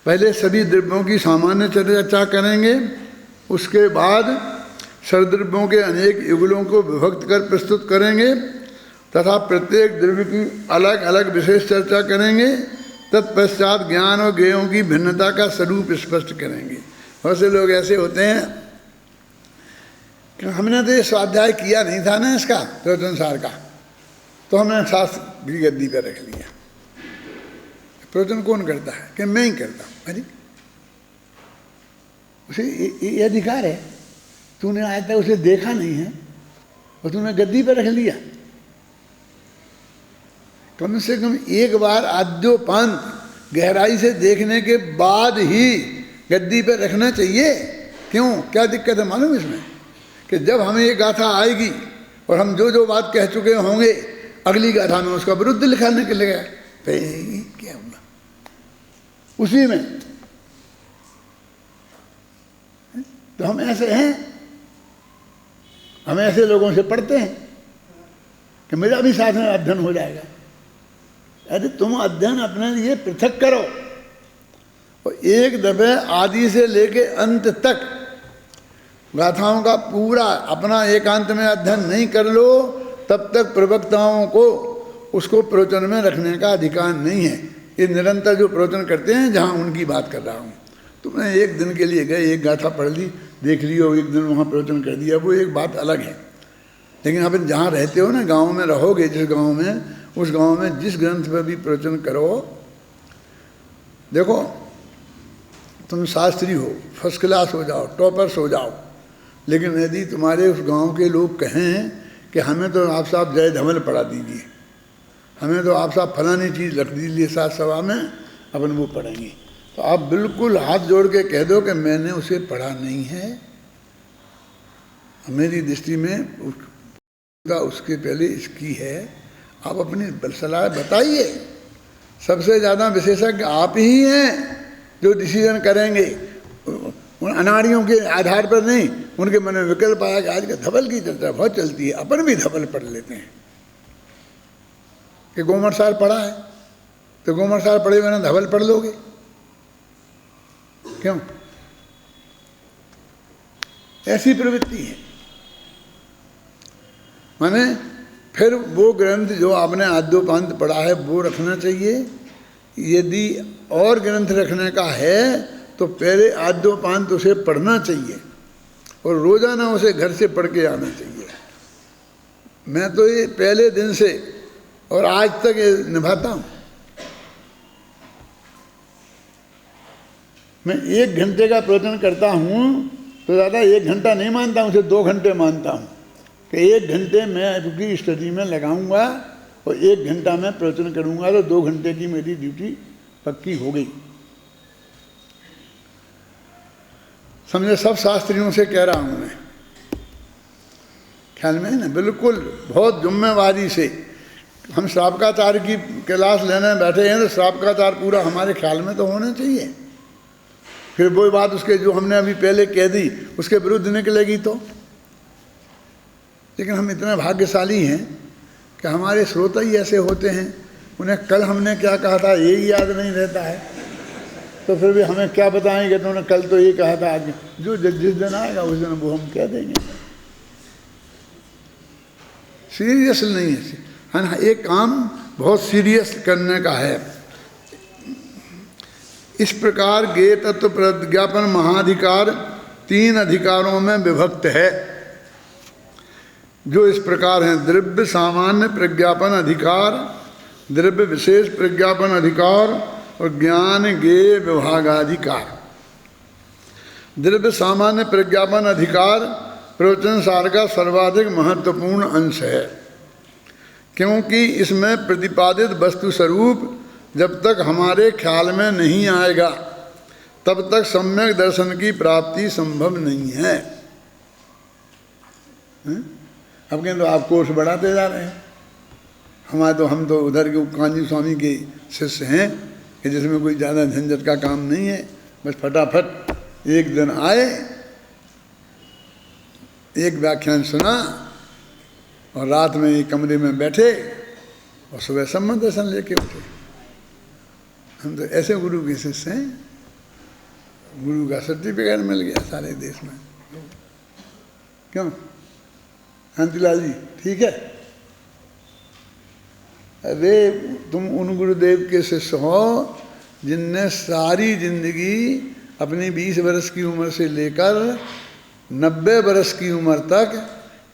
पहले सभी द्रव्यों की सामान्य चर्चा करेंगे, उसके बाद सरद्रव्यों के अनेक युगलों को विभक्त कर प्रस्तुत करेंगे तथा प्रत्येक द्रव्य की अलग अलग विशेष चर्चा करेंगे। तत्पश्चात ज्ञान और ज्ञेयों की भिन्नता का स्वरूप स्पष्ट करेंगे। बहुत से लोग ऐसे होते हैं कि हमने तो ये स्वाध्याय किया नहीं था ना इसका प्रवचनसार का, तो हमने शास्त्र की गद्दी पर रख लिया। प्रवचन कौन करता है? कि मैं ही करता हूँ। अरे उसे ये अधिकार है, तूने आज तक उसे देखा नहीं है और तूने गद्दी पर रख लिया। कम से कम एक बार आद्योपांत गहराई से देखने के बाद ही गद्दी पर रखना चाहिए। क्यों? क्या दिक्कत है मालूम इसमें? कि जब हमें ये गाथा आएगी और हम जो जो बात कह चुके होंगे अगली गाथा में उसका विरुद्ध लिखाने के लिए क्या होगा उसी में। तो हम ऐसे हैं, हम ऐसे लोगों से पढ़ते हैं कि मेरा भी साथ में अध्ययन हो जाएगा। अरे तुम अध्ययन अपने लिए पृथक करो और एक दफे आदि से लेके अंत तक गाथाओं का पूरा अपना एकांत में अध्ययन नहीं कर लो तब तक प्रवक्ताओं को उसको प्रवचन में रखने का अधिकार नहीं है। ये निरंतर जो प्रवचन करते हैं, जहाँ उनकी बात कर रहा हूँ। तुमने एक दिन के लिए गए, एक गाथा पढ़ ली, देख ली और एक दिन वहाँ प्रवचन कर दिया, वो एक बात अलग है। लेकिन आप जहाँ रहते हो ना, गाँव में रहोगे, जिस गाँव में, उस गांव में जिस ग्रंथ पर भी प्रवचन करो, देखो तुम शास्त्री हो, फर्स्ट क्लास हो जाओ, टॉपर्स हो जाओ, लेकिन यदि तुम्हारे उस गांव के लोग कहें कि हमें तो आप साहब जय धवल पढ़ा दीजिए, हमें तो आप साहब फलानी चीज़ रख दीजिए साथ सभा में, अपन वो पढ़ेंगे, तो आप बिल्कुल हाथ जोड़ के कह दो कि मैंने उसे पढ़ा नहीं है। मेरी दृष्टि में उसके पहले इसकी है। आप अपनी सलाह बताइए। सबसे ज़्यादा विशेषज्ञ आप ही हैं जो डिसीजन करेंगे, उन अनाड़ियों के आधार पर नहीं। उनके मन में विकल्प आया कि आज का धवल की चर्चा बहुत चलती है, अपन भी धवल पढ़ लेते हैं। कि गोमरसार पढ़ा है तो गोमरसार पढ़े बिना धवल पढ़ लोगे क्यों? ऐसी प्रवृत्ति है। माने फिर वो ग्रंथ जो आपने आद्योपांत पढ़ा है वो रखना चाहिए। यदि और ग्रंथ रखने का है तो पहले आद्योपांत उसे पढ़ना चाहिए और रोजाना उसे घर से पढ़ के आना चाहिए। मैं तो ये पहले दिन से और आज तक ये निभाता हूँ। मैं 1 घंटे का प्रवचन करता हूँ तो ज़्यादा 1 घंटा नहीं मानता हूँ, उसे 2 घंटे मानता हूँ कि 1 घंटे मैं आपकी स्टडी में लगाऊंगा और 1 घंटा मैं प्रवचन करूंगा, तो 2 घंटे की मेरी ड्यूटी पक्की हो गई। समझे? सब शास्त्रियों से कह रहा हूं मैं, ख्याल में है ना, बिल्कुल बहुत जिम्मेवारी से। हम श्रावकाचार्य की क्लास लेने बैठे हैं तो श्रावकाचार्य पूरा हमारे ख्याल में तो होना चाहिए। फिर वो बात उसके जो हमने अभी पहले कह दी उसके विरुद्ध निकलेगी तो। लेकिन हम इतने भाग्यशाली हैं कि हमारे श्रोता ही ऐसे होते हैं, उन्हें कल हमने क्या कहा था यही याद नहीं रहता है, तो फिर भी हमें क्या बताएंगे तो उन्होंने कल तो ये कहा था, आज जो जिस दिन आएगा उस दिन वो हम कह देंगे। सीरियस नहीं है ना, एक काम बहुत सीरियस करने का है। इस प्रकार ज्ञेय तत्व प्रज्ञापन महाधिकार 3 अधिकारों में विभक्त है, जो इस प्रकार हैं: द्रव्य सामान्य प्रज्ञापन अधिकार, द्रव्य विशेष प्रज्ञापन अधिकार और ज्ञान ज्ञेय विभागाधिकार। द्रव्य सामान्य प्रज्ञापन अधिकार प्रवचन सार का सर्वाधिक महत्वपूर्ण अंश है, क्योंकि इसमें प्रतिपादित वस्तु स्वरूप जब तक हमारे ख्याल में नहीं आएगा तब तक सम्यक दर्शन की प्राप्ति संभव नहीं है। अब कहें तो आप कोर्स बढ़ाते जा रहे हैं, हम तो उधर के कांजी स्वामी के शिष्य हैं कि जिसमें कोई ज़्यादा झंझट का काम नहीं है, बस फटाफट एक दिन आए, एक व्याख्यान सुना और रात में एक कमरे में बैठे और सुबह सम्मत दर्शन लेके उठे। हम तो ऐसे गुरु के शिष्य हैं, गुरु का सर्टिफिकेट मिल गया सारे देश में। क्यों शांतिलाल जी, ठीक है? अरे तुम उन गुरुदेव के शिष्य हो जिनने सारी जिंदगी अपनी 20 वर्ष की उम्र से लेकर 90 वर्ष की उम्र तक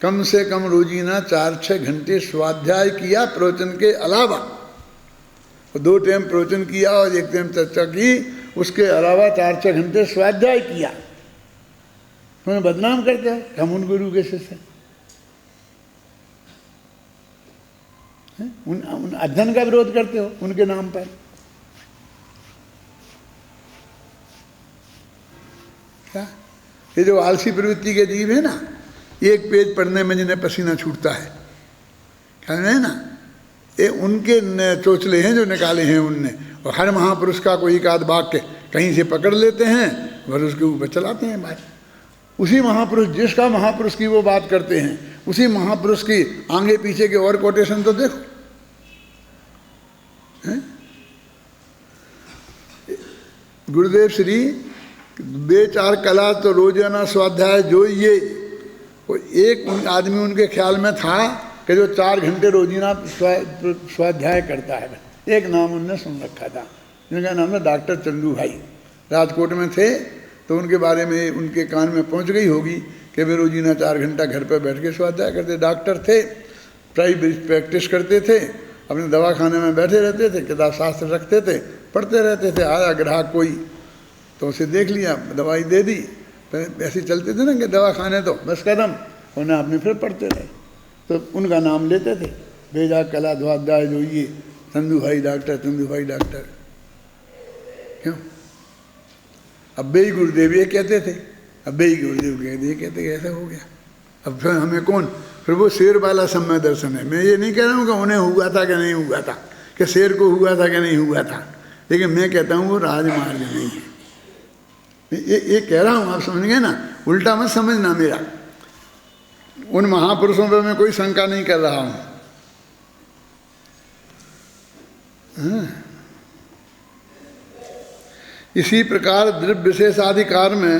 कम से कम रोजीना 4-6 घंटे स्वाध्याय किया प्रवचन के अलावा। 2 टाइम प्रवचन किया और 1 टाइम चर्चा की, उसके अलावा 4-6 घंटे स्वाध्याय किया। उन्हें बदनाम करते हो हम उन गुरु के शिष्य हैं। उन अध्ययन का विरोध करते हो उनके नाम पर। क्या ये जो आलसी प्रवृत्ति के जीव है ना, एक पेज पढ़ने में जिन्हें पसीना छूटता है, ख्याल है ना, ये उनके चोचले हैं जो निकाले हैं उनने। और हर महापुरुष का कोई एक आध वाक्य कहीं से पकड़ लेते हैं और उसके ऊपर चलाते हैं बात। उसी महापुरुष, जिसका महापुरुष की वो बात करते हैं, उसी महापुरुष की आगे पीछे के और कोटेशन तो देखो। गुरुदेव श्री बेचार कला तो रोजाना स्वाध्याय जो ये, वो एक आदमी उनके ख्याल में था कि जो 4 घंटे रोजाना स्वाध्याय करता है। एक नाम उनने सुन रखा था, जिनका नाम है डॉक्टर चंदू भाई। राजकोट में थे तो उनके बारे में उनके कान में पहुंच गई होगी कि वे रोजाना 4 घंटा घर पर बैठ के स्वाध्याय करते। डॉक्टर थे, प्राइवेट प्रैक्टिस करते थे, अपने दवाखाने में बैठे रहते थे, किताब शास्त्र रखते थे, पढ़ते रहते थे। आया ग्राहक कोई तो उसे देख लिया, दवाई दे दी। ऐसे चलते थे ना कि दवाखाने तो बस कदम, उन्हें अपने फिर पढ़ते रहे। तो उनका नाम लेते थे, बेजा कला स्वाध्याय जो ये चंदू भाई डॉक्टर, चंदू भाई डॉक्टर। क्यों? अब बे गुरुदेव ये कहते थे, अब बे गुरुदेव कहते ऐसा हो गया। अब फिर हमें कौन, फिर वो शेर वाला समय दर्शन है। मैं ये नहीं कह रहा हूँ कि उन्हें हुआ था कि नहीं हुआ था, कि शेर को हुआ था कि नहीं हुआ था, लेकिन मैं कहता हूँ वो राजमार्ग नहीं है। ये कह रहा हूँ, आप समझ गए ना, उल्टा मत समझना मेरा। उन महापुरुषों पर मैं कोई शंका नहीं कर रहा हूँ। इसी प्रकार द्रव्य विशेषाधिकार में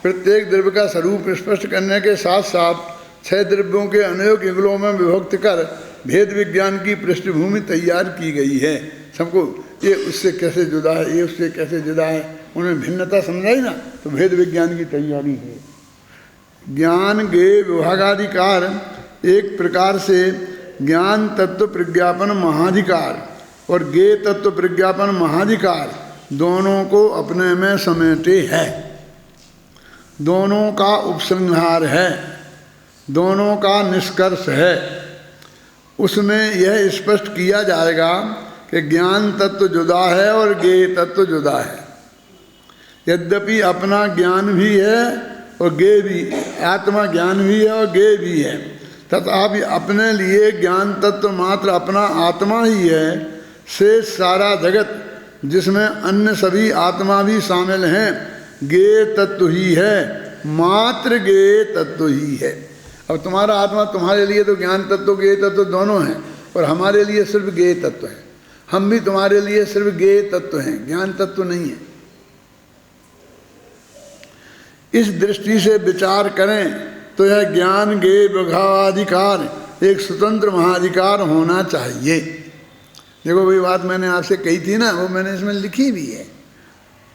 प्रत्येक द्रव्य का स्वरूप स्पष्ट करने के साथ साथ 6 द्रव्यों के अनेक युगलों में विभक्त कर भेद विज्ञान की पृष्ठभूमि तैयार की गई है। सबको ये उससे कैसे जुदा है, ये उससे कैसे जुदा है, उन्हें भिन्नता समझाई ना, तो भेद विज्ञान की तैयारी है। ज्ञान गे विभागाधिकार एक प्रकार से ज्ञान तत्व प्रज्ञापन महाधिकार और गे तत्व प्रज्ञापन महाधिकार दोनों को अपने में समेटे है, दोनों का उपसंहार है, दोनों का निष्कर्ष है। उसमें यह स्पष्ट किया जाएगा कि ज्ञान तत्व जुदा है और गे तत्व जुदा है। यद्यपि अपना ज्ञान भी है और गे भी, आत्मा ज्ञान भी है और गे भी है, तथापि अपने लिए ज्ञान तत्व मात्र अपना आत्मा ही है। से सारा जगत जिसमें अन्य सभी आत्मा भी शामिल हैं गे तत्व ही है, मात्र गे तत्व ही है। अब तुम्हारा आत्मा तुम्हारे लिए तो ज्ञान तत्व गे तत्व दोनों हैं, और हमारे लिए सिर्फ गे तत्व है। हम भी तुम्हारे लिए सिर्फ गे तत्व हैं, ज्ञान तत्व नहीं है। इस दृष्टि से विचार करें तो यह ज्ञान गे विभागाधिकार एक स्वतंत्र महाधिकार होना चाहिए। देखो वही बात मैंने आपसे कही थी ना, वो मैंने इसमें लिखी भी है।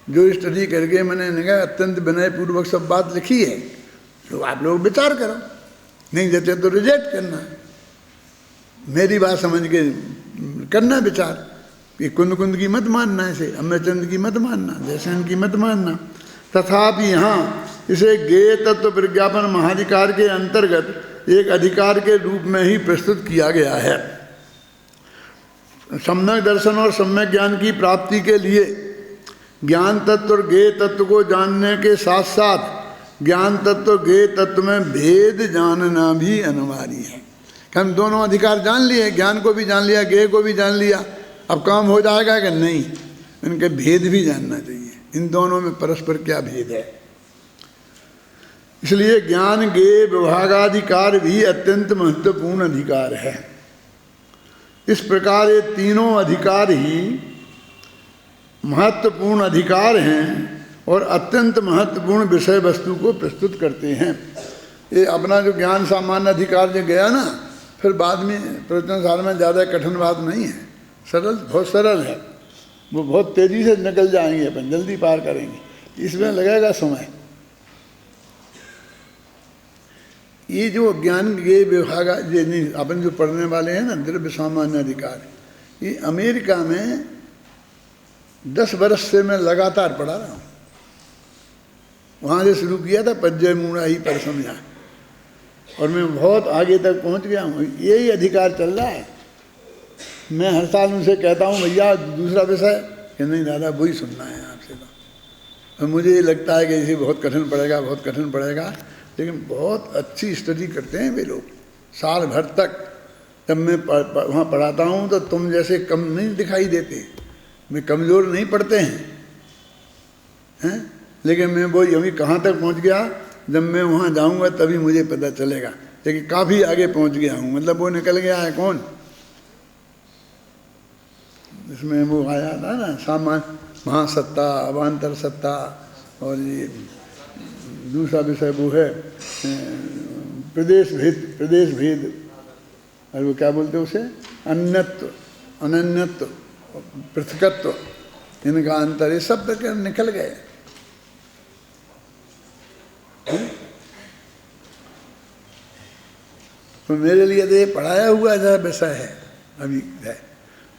जो स्टडी करके मैंने कहा अत्यंत विनयपूर्वक सब बात लिखी है, तो आप लोग विचार करो, नहीं जैसे तो रिजेक्ट करना, मेरी बात समझ के करना विचार। ये कुंद कुंद की मत मानना, इसे अमरचंद की मत मानना, जयसेन की मत मानना। तथापि यहाँ इसे गे तत्व प्रज्ञापन महाधिकार के अंतर्गत एक अधिकार के रूप में ही प्रस्तुत किया गया है। सम्यक दर्शन और सम्यक ज्ञान की प्राप्ति के लिए ज्ञान तत्व और गे तत्व को जानने के साथ साथ ज्ञान तत्व और गे तत्व में भेद जानना भी अनिवार्य है। हम दोनों अधिकार जान लिए, ज्ञान को भी जान लिया, गे को भी जान लिया, अब काम हो जाएगा कि नहीं, इनके भेद भी जानना चाहिए, इन दोनों में परस्पर क्या भेद है। इसलिए ज्ञान गे विभागाधिकार भी अत्यंत महत्वपूर्ण अधिकार है। इस प्रकार ये तीनों अधिकार ही महत्वपूर्ण अधिकार हैं और अत्यंत महत्वपूर्ण विषय वस्तु को प्रस्तुत करते हैं। ये अपना जो ज्ञान सामान्य अधिकार जो गया ना, फिर बाद में प्रवचन सार में ज़्यादा कठिन बात नहीं है, सरल, बहुत सरल है, वो बहुत तेज़ी से निकल जाएंगे, अपन जल्दी पार करेंगे, इसमें लगेगा समय। ये जो ज्ञान ये विभाग ये नहीं अपन जो पढ़ने वाले हैं ना, द्रव्य सामान्य अधिकार, ये अमेरिका में 10 वर्ष से मैं लगातार पढ़ा रहा हूँ। वहाँ से शुरू किया था पज्जय मूढ़ा ही पर समझा, और मैं बहुत आगे तक पहुँच गया हूँ। यही अधिकार चल रहा है। मैं हर साल उनसे कहता हूँ भैया दूसरा विषय, कि नहीं दादा वही सुनना है आपसे तो। और मुझे ये लगता है कि इसे बहुत कठिन पड़ेगा, बहुत कठिन पड़ेगा, लेकिन बहुत अच्छी स्टडी करते हैं वे लोग साल भर तक। जब मैं वहाँ पढ़ाता हूँ तो तुम जैसे कम नहीं दिखाई देते, मैं कमज़ोर नहीं पढ़ते हैं, लेकिन मैं वो अभी कहाँ तक पहुँच गया, जब मैं वहाँ जाऊँगा तभी मुझे पता चलेगा, लेकिन काफ़ी आगे पहुँच गया हूँ। मतलब वो निकल गया है कौन, इसमें वो आया था ना सामान्य महासत्ता, अवान्तर सत्ता, और ये दूसरा विषय वो है प्रदेश भेद, और वो क्या बोलते हैं उसे, अन्यत्व, अनन्यत्व, पृथकत्व, इनका अंतर, ये सब तक निकल गए। तो मेरे लिए तो ये पढ़ाया हुआ ऐसा विषय है अभी है,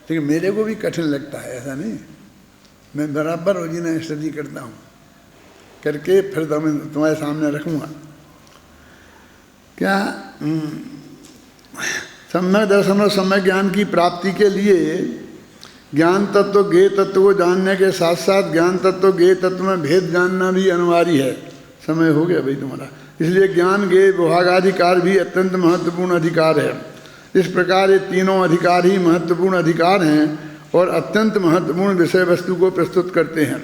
लेकिन मेरे को भी कठिन लगता है, ऐसा नहीं। मैं बराबर रोजीना स्टडी करता हूँ, करके फिर तुम्हारे सामने रखूँगा। क्या सम्यक दर्शन और सम्यक ज्ञान की प्राप्ति के लिए ज्ञान तत्व ज्ञेय तत्व को जानने के साथ साथ ज्ञान तत्व ज्ञेय तत्व में भेद जानना भी अनिवार्य है। समय हो गया भाई तुम्हारा, इसलिए ज्ञान ज्ञेय विभागाधिकार भी अत्यंत महत्वपूर्ण अधिकार है। इस प्रकार ये तीनों अधिकार ही महत्वपूर्ण अधिकार हैं और अत्यंत महत्वपूर्ण विषय वस्तु को प्रस्तुत करते हैं।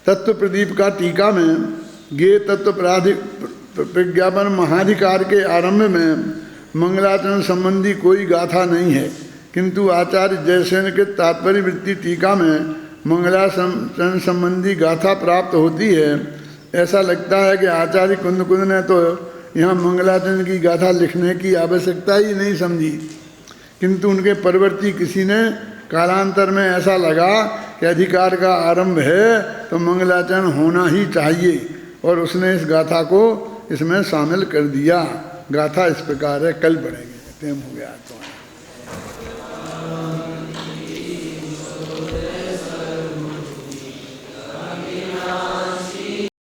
तत्व प्रदीप का टीका में ज्ञेय तत्व प्रज्ञापन महाधिकार के आरंभ में मंगलाचरण संबंधी कोई गाथा नहीं है, किंतु आचार्य जयसेन के तात्पर्य वृत्ति टीका में मंगलाचरण संबंधी गाथा प्राप्त होती है। ऐसा लगता है कि आचार्य कुंद ने तो यहाँ मंगलाचरण की गाथा लिखने की आवश्यकता ही नहीं समझी, किंतु उनके परवर्ती किसी ने कालांतर में ऐसा लगा कि अधिकार का आरंभ है तो मंगलाचरण होना ही चाहिए, और उसने इस गाथा को इसमें शामिल कर दिया। गाथा इस प्रकार है, कल पढ़ेंगे, टाइम हो गया तो।